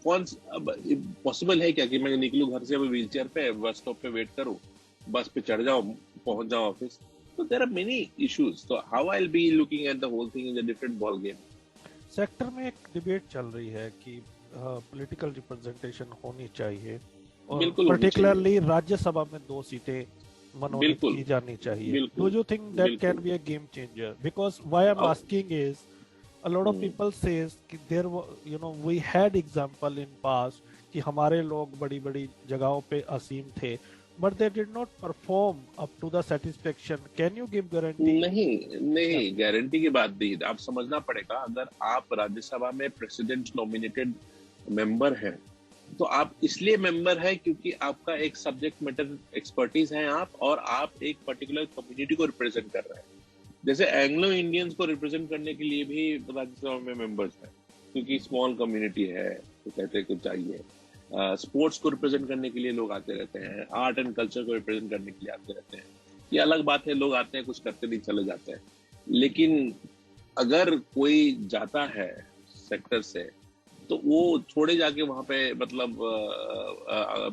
कौन अब पॉसिबल है क्या कि मैं निकलूं घर से व्हील चेयर पे, बस स्टॉप पे वेट करूं, बस पे चढ़ जाऊं, पहुंच जाऊं ऑफिस? तो देयर आर मेनी इश्यूज। तो how I will be looking at the whole thing in a different ball game. Sector में एक डिबेट चल रही है कि पॉलिटिकल रिप्रेजेंटेशन होनी चाहिए, और बिल्कुल होनी पर्टिकुलरली राज्यसभा में 2 सीटें मनोनीत बिल्कुल, की जानी चाहिए। बिल्कुल, डू यू थिंक दैट बिल्कुल। Can be a game changer? Because why I am Oh, asking is a lot of people says कि there we had example in past कि हमारे लोग बड़ी बड़ी जगहों पे असीम थे, but they did not perform up to the satisfaction. Can you give guarantee? नहीं, गारंटी की बात नहीं। आप समझना पड़ेगा, अगर आप राज्यसभा में प्रेसिडेंट नॉमिनेटेड मेंबर हैं तो आप इसलिए मेंबर है क्योंकि आपका एक सब्जेक्ट मैटर एक्सपर्टीज है आप, और आप एक पर्टिकुलर कम्युनिटी को रिप्रेजेंट कर रहे हैं। जैसे एंग्लो इंडियंस को रिप्रेजेंट करने के लिए भी राज्यसभा में मेंबर्स हैं, क्योंकि स्मॉल कम्युनिटी है तो कहते हैं कुछ चाहिए। स्पोर्ट्स को रिप्रेजेंट करने के लिए लोग आते रहते हैं, आर्ट एंड कल्चर को रिप्रेजेंट करने के लिए आते रहते हैं। ये अलग बात है, लोग आते हैं, कुछ करते नहीं, चले जाते हैं। लेकिन अगर कोई जाता है सेक्टर से तो वो छोड़े जाके वहां पे मतलब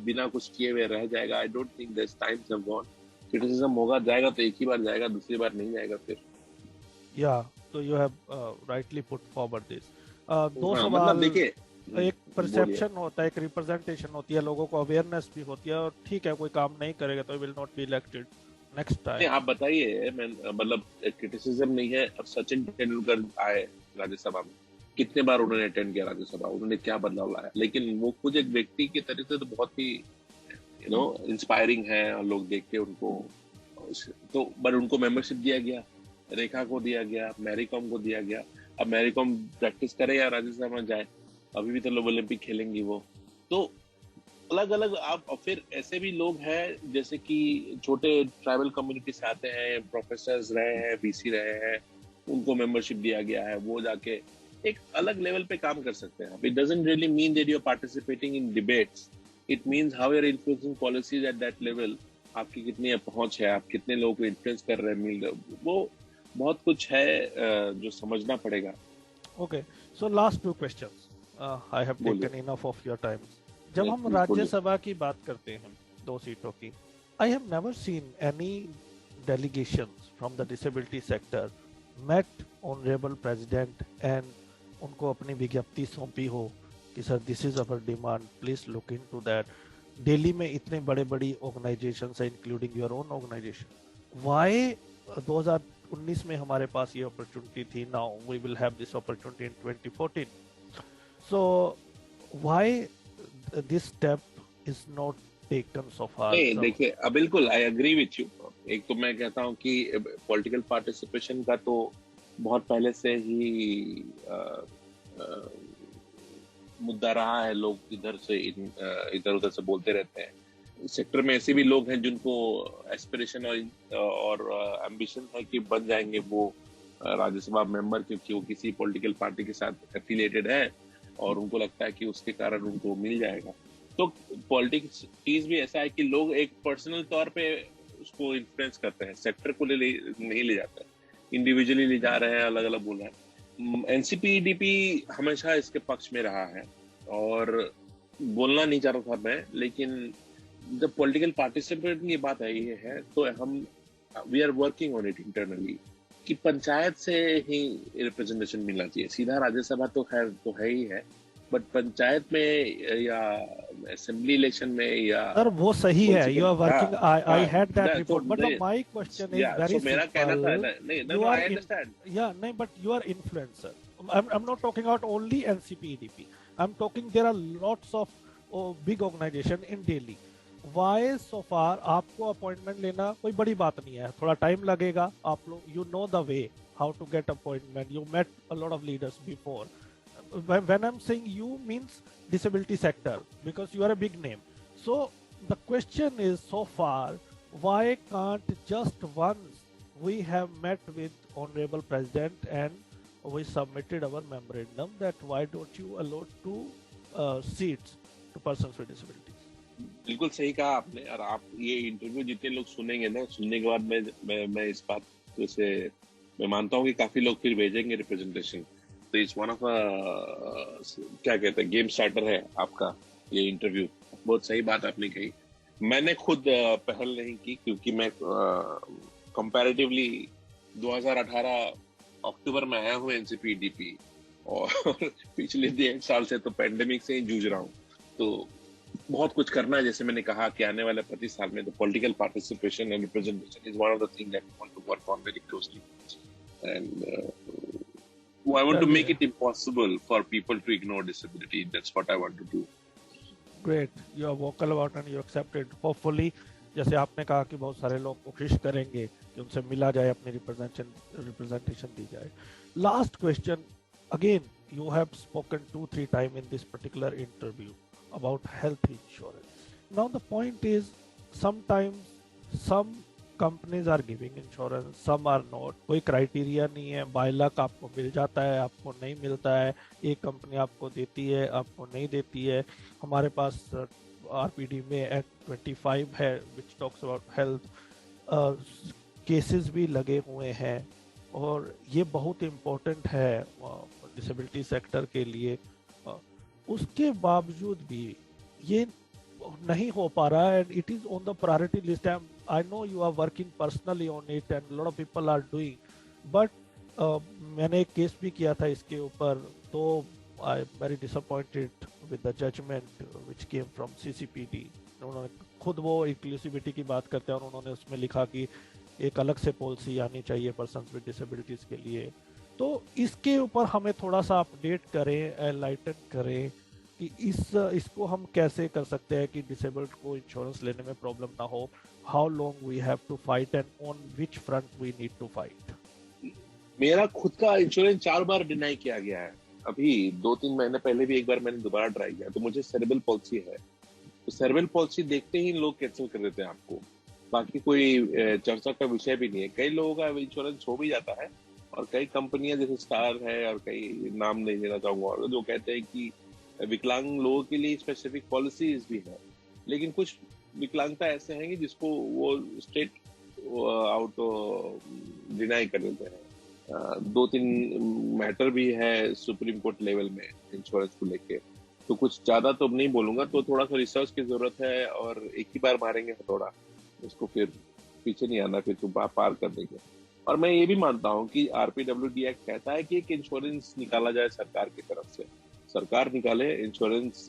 बिना कुछ किए हुए रह जाएगा। आई don't think this times have gone. Criticism होगा, जाएगा तो एक ही बार जाएगा, दूसरी बार नहीं जाएगा फिर। या तो you have rightly put forward this. दो हाँ, सवाल, मतलब देखिए, एक परसेप्शन होता है, एक रिप्रेजेंटेशन होती है, लोगों को अवेयरनेस भी होती है, और ठीक है कोई काम नहीं करेगा तो will not be elected next time. आप बताइए, मैं मतलब क्रिटिसिज्म नहीं है। अब सचिन तेंदुलकर आए राज्यसभा में, कितने बार उन्होंने अटेंड किया राज्यसभा, उन्होंने क्या बदलाव लाया? लेकिन वो खुद एक व्यक्ति की तरह से तो बहुत ही इंस्पायरिंग है, और लोग देख के उनको तो बट उनको मेंबरशिप दिया गया, रेखा को दिया गया, मैरी कॉम को दिया गया। अब मैरी कॉम प्रैक्टिस करे या राज्यसभा में जाए, अभी भी तो लोग ओलंपिक खेलेंगी वो। तो अलग अलग आप, और फिर ऐसे भी लोग हैं जैसे कि छोटे ट्राइबल कम्युनिटी से आते हैं, प्रोफेसर्स रहे हैं, वीसी रहे हैं, उनको मेंबरशिप दिया गया है, वो जाके एक अलग लेवल पे काम कर सकते हैं। It doesn't really mean that you are participating in debates, it means how you are influencing policies at that level. आपकी कितनी पहुंच है, आप कितने लोगों को इन्फ्लुएंस कर रहे हैं, वो बहुत कुछ है जो समझना पड़ेगा। Okay, so last 2 questions, I have taken enough of your time. जब हम राज्यसभा की बात करते हैं 2 सीटों की, I have never seen any delegations from the disability sector met honourable president and उनको अपनी विज्ञप्ति सौंपी हो कि sir this is our demand, please look into that. Delhi में इतने बड़े बड़ी ऑर्गेनाइजेशंस हैं, including your own organisation, why 2019 में हमारे पास ये अपॉर्चुनिटी थी, now we will have this opportunity in 2014, so why this step is not taken so far? नहीं देखिए, बिल्कुल आई एग्री विथ यू। एक तो मैं कहता हूँ कि पॉलिटिकल पार्टिसिपेशन का तो बहुत पहले से ही मुद्दा रहा है। लोग इधर से इधर उधर से बोलते रहते हैं। सेक्टर में ऐसे भी लोग हैं जिनको एस्पिरेशन और एम्बिशन है कि बन जाएंगे वो राज्यसभा मेंबर, क्योंकि वो किसी पॉलिटिकल पार्टी के साथ एफिलिएटेड है और उनको लगता है कि उसके कारण उनको मिल जाएगा। तो पॉलिटिक्स चीज भी ऐसा है कि लोग एक पर्सनल तौर पे उसको इन्फ्लुएंस करते हैं, सेक्टर को नहीं ले जाते, इंडिविजुअली ले जा रहे हैं, अलग अलग बोल रहे हैं। एनसीपीडीपी हमेशा इसके पक्ष में रहा है और बोलना नहीं चाह रहा था मैं, लेकिन जब पॉलिटिकल पार्टिसिपेट की बात आई है तो हम we are working on it internally कि पंचायत से ही रिप्रेजेंटेशन मिलना चाहिए। सीधा राज्यसभा तो खैर तो है ही है, बट पंचायत में या असेंबली इलेक्शन में या सर वो सही है, you are working, I had that report, but my question is very मेरा कहना था नहीं, आई अंडरस्टैंड, या नहीं, but you are influencer. I'm not talking about only NCPDP. I'm talking there are lots of big organization in Delhi. Why so far आपको अपॉइंटमेंट लेना कोई बड़ी बात नहीं है, थोड़ा टाइम लगेगा। आप लोग you know the way how to get appointment. You met a lot of leaders before. When I'm saying you means disability sector because you are a big name. So the question is so far why can't just once we have met with Honorable President and we submitted our memorandum that why don't you allow two seats to persons with disabilities? बिल्कुल सही कहा आपने। और आप ये इंटरव्यू जितने लोग सुनेंगे ना, सुनने के बाद मैं इस बात से मैं मानता हूँ कि काफी लोग फिर भेजेंगे रिप्रेजेंटेशन। तो इट्स वन ऑफ क्या कहते हैं गेम स्टार्टर है आपका ये इंटरव्यू। बहुत सही बात आपने कही। मैंने खुद पहल नहीं की क्योंकि मैं कंपैरेटिवली 2018 अक्टूबर में आया हूँ एनसीपीडीपी और पिछले 1.5 साल से तो पेंडेमिक से ही जूझ रहा हूँ। तो बहुत कुछ करना है, जैसे मैंने कहा कि आने वाले 25 साल में तो political participation and representation is one of the thing that I want to work on very closely and I want to make it impossible for people to ignore disability. That's what I want to do. Great, you are vocal about and you accepted. Hopefully, जैसे आपने कहा कि बहुत सारे लोग कोशिश करेंगे कि उनसे मिला जाए, अपनी रिप्रेजेंटेशन दी जाए। Last question, again, you have spoken 2-3 times in this particular interview about health insurance. Now the point is, sometimes some companies are giving insurance, some are not. कोई क्राइटेरिया नहीं है, बाय लक आपको मिल जाता है, आपको नहीं मिलता है। एक कंपनी आपको देती है, आपको नहीं देती है। हमारे पास आरपीडी में एक्ट 25 है which talks about health, cases भी लगे हुए हैं और ये बहुत इम्पोर्टेंट है डिसेबिलिटी सेक्टर के लिए। उसके बावजूद भी ये नहीं हो पा रहा है, and it is on the priority list. I know you are working personally on it and a lot of people are doing, but मैंने एक केस भी किया था इसके ऊपर, तो I am very disappointed with the judgment which came from CCPD. उन्होंने खुद वो inclusivity की बात करते हैं और उन्होंने उसमें लिखा कि एक अलग से पॉलिसी आनी चाहिए पर्सन्स विद डिसेबिलिटीज के लिए। तो इसके ऊपर हमें थोड़ा सा अपडेट करें, एनलाइटन करें कि इसको हम कैसे कर सकते हैं कि डिसेबल्ड को इंश्योरेंस लेने में प्रॉब्लम ना हो। How long we have to fight and on which front we need to fight. मेरा खुद का इंश्योरेंस 4 बार डिनाई किया गया है। अभी 2-3 महीने पहले भी एक बार मैंने दोबारा ट्राई किया। तो मुझे सेरेब्रल पॉलिसी है, तो सेरेब्रल पॉलिसी देखते ही लोग कैंसिल कर देते हैं आपको। बाकी कोई चर्चा का विषय भी नहीं है। कई लोगों का इंश्योरेंस हो भी जाता है और कई कंपनियां जैसे स्टार है और कई नाम नहीं लेना चाहूंगा जो कहते हैं कि विकलांग लोगों के लिए स्पेसिफिक पॉलिसीज भी है, लेकिन कुछ विकलांगता ऐसे हैं कि जिसको वो स्टेट आउट डिनाई कर देते हैं। 2-3 मैटर भी है सुप्रीम कोर्ट लेवल में इंश्योरेंस को लेके। तो कुछ ज्यादा तो नहीं बोलूंगा, तो थोड़ा सा रिसर्च की जरूरत है और एक ही बार मारेंगे हथौड़ा, उसको फिर पीछे नहीं आना, फिर तो पार कर देंगे। और मैं ये भी मानता हूँ कि आरपीडब्ल्यूडी एक्ट कहता है कि एक इंश्योरेंस निकाला जाए सरकार की तरफ से। सरकार निकाले इंश्योरेंस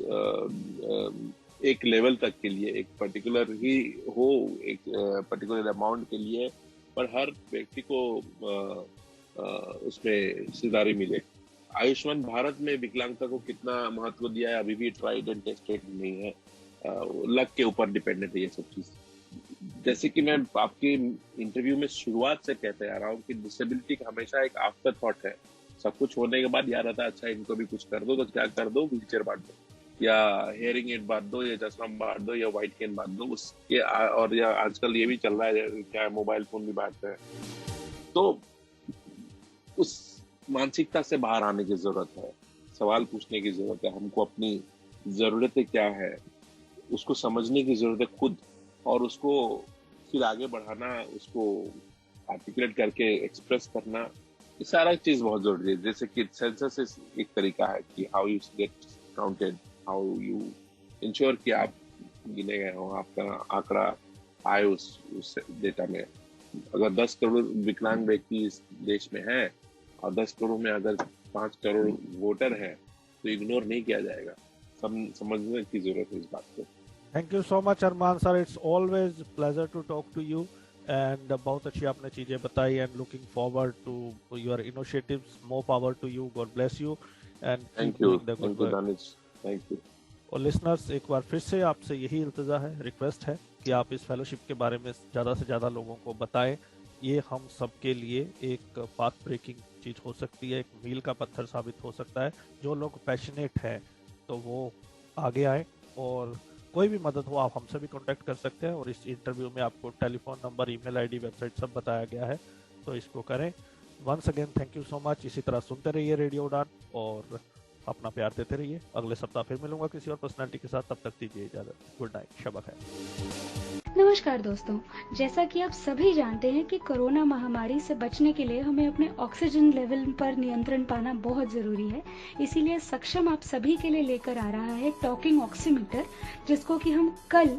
एक लेवल तक के लिए, एक पर्टिकुलर ही हो, एक पर्टिकुलर अमाउंट के लिए पर हर व्यक्ति को उसमें हिस्सेदारी मिले। आयुष्मान भारत में विकलांगता को कितना महत्व दिया है अभी भी ट्राइड एंड टेस्टेड नहीं है, लक के ऊपर डिपेंडेंट है ये सब चीज। जैसे कि मैं आपके इंटरव्यू में शुरुआत से कहते आ रहा हूँ कि डिसेबिलिटी हमेशा एक आफ्टर थॉट है। सब कुछ होने के बाद याद आता है अच्छा इनको भी कुछ कर दो, तो क्या कर दो, व्हीलचेयर बांट दो या हेयरिंग एड बांट दो या चश्मा बांट दो या व्हाइट केन बांट दो उसके, और या आजकल ये भी चल रहा है क्या मोबाइल फोन भी बांटते हैं। तो उस मानसिकता से बाहर आने की जरूरत है, सवाल पूछने की जरूरत है, हमको अपनी जरूरतें क्या है उसको समझने की जरूरत है खुद, और उसको फिर आगे बढ़ाना, उसको आर्टिकुलेट करके एक्सप्रेस करना, ये सारा चीज बहुत जरूरी है। जैसे कि सेंसस एक तरीका है कि how you get counted, how you ensure कि आप गिने गए हो, आपका आंकड़ा आए उस डेटा में। अगर 10 करोड़ विकलांग व्यक्ति इस देश में है और 10 करोड़ में अगर 5 करोड़ वोटर है तो इग्नोर नहीं किया जाएगा। समझने की जरूरत है इस बात को। Thank you so much Armaan sir, it's always pleasure to talk to you and बहुत अच्छी आपने चीजें बताई and looking forward to your initiatives, more power to you, God bless you and thank you Danish, thank you. और लिसनर्स, एक बार फिर से आपसे यही इल्तिजा है, रिक्वेस्ट है कि आप इस फेलोशिप के बारे में ज़्यादा से ज़्यादा लोगों को बताएं। ये हम सबके लिए एक पाथ ब्रेकिंग चीज़ हो सकती है, एक मील का पत्थर साबित हो सकता है। जो लोग पैशनेट हैं तो वो आगे आए, और कोई भी मदद हो आप हमसे भी कांटेक्ट कर सकते हैं। और इस इंटरव्यू में आपको telephone number, email ID, website सब बताया गया है, तो इसको करें। Once again thank you so much. इसी तरह सुनते रहिए रेडियो उड़ान और अपना प्यार देते रहिए। अगले सप्ताह फिर मिलूंगा किसी और पर्सनालिटी के साथ, तब तक दीजिए इजाजत। गुड नाइट, शब खैर। नमस्कार दोस्तों, जैसा कि आप सभी जानते हैं कि कोरोना महामारी से बचने के लिए हमें अपने ऑक्सीजन लेवल पर नियंत्रण पाना बहुत जरूरी है। इसीलिए सक्षम आप सभी के लिए लेकर आ रहा है टॉकिंग ऑक्सीमीटर, जिसको कि हम कल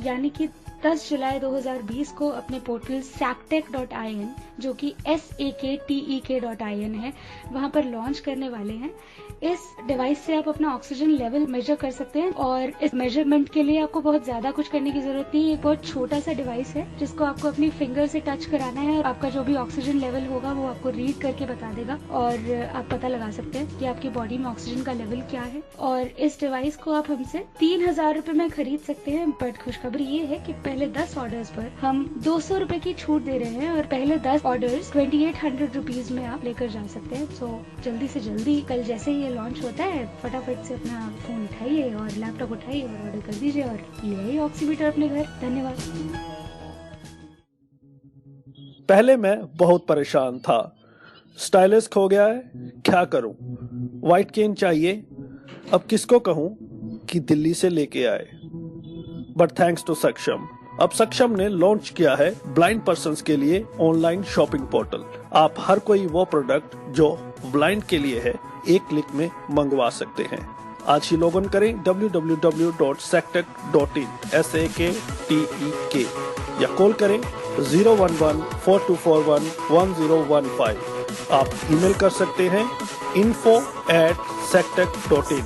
यानी कि 10 जुलाई 2020 को अपने पोर्टल saktek.in, जो कि SAKTEK.in है, वहां पर लॉन्च करने वाले हैं। इस डिवाइस से आप अपना ऑक्सीजन लेवल मेजर कर सकते हैं, और इस मेजरमेंट के लिए आपको बहुत ज्यादा कुछ करने की जरूरत नहीं है। एक बहुत छोटा सा डिवाइस है जिसको आपको अपनी फिंगर से टच कराना है, और आपका जो भी ऑक्सीजन लेवल होगा वो आपको रीड करके बता देगा, और आप पता लगा सकते हैं कि आपकी बॉडी में ऑक्सीजन का लेवल क्या है। और इस डिवाइस को आप हमसे 3000 रुपए में खरीद सकते हैं। बट खुशखबरी ये है कि पहले 10 ऑर्डर्स पर हम 200 रुपए की छूट दे रहे हैं, और पहले 10 ऑर्डर्स 2800 रुपीज में आप लेकर जा सकते हैं। सो जल्दी से जल्दी, कल जैसे ही लॉन्च होता है, फटाफट से अपना फोन उठाइए और लैपटॉप उठाइए और ऑर्डर कर दीजिए और ले आइए ऑक्सीमीटर अपने घर। धन्यवाद। पहले मैं बहुत परेशान था, स्टाइलिश खो गया है, क्या करूं, व्हाइट केन चाहिए, अब किसको कहूं कि दिल्ली से लेके आए। बट थैंक्स टू सक्षम, अब सक्षम ने लॉन्च किया है ब्लाइंड पर्सन्स के लिए ऑनलाइन शॉपिंग पोर्टल। आप हर कोई वो प्रोडक्ट जो ब्लाइंड के लिए है एक क्लिक में मंगवा सकते हैं। आज ही लॉग इन करें www.saktek.in SAKTEK या कॉल करें 011-4241-1015। आप ईमेल कर सकते हैं info@saktek.in।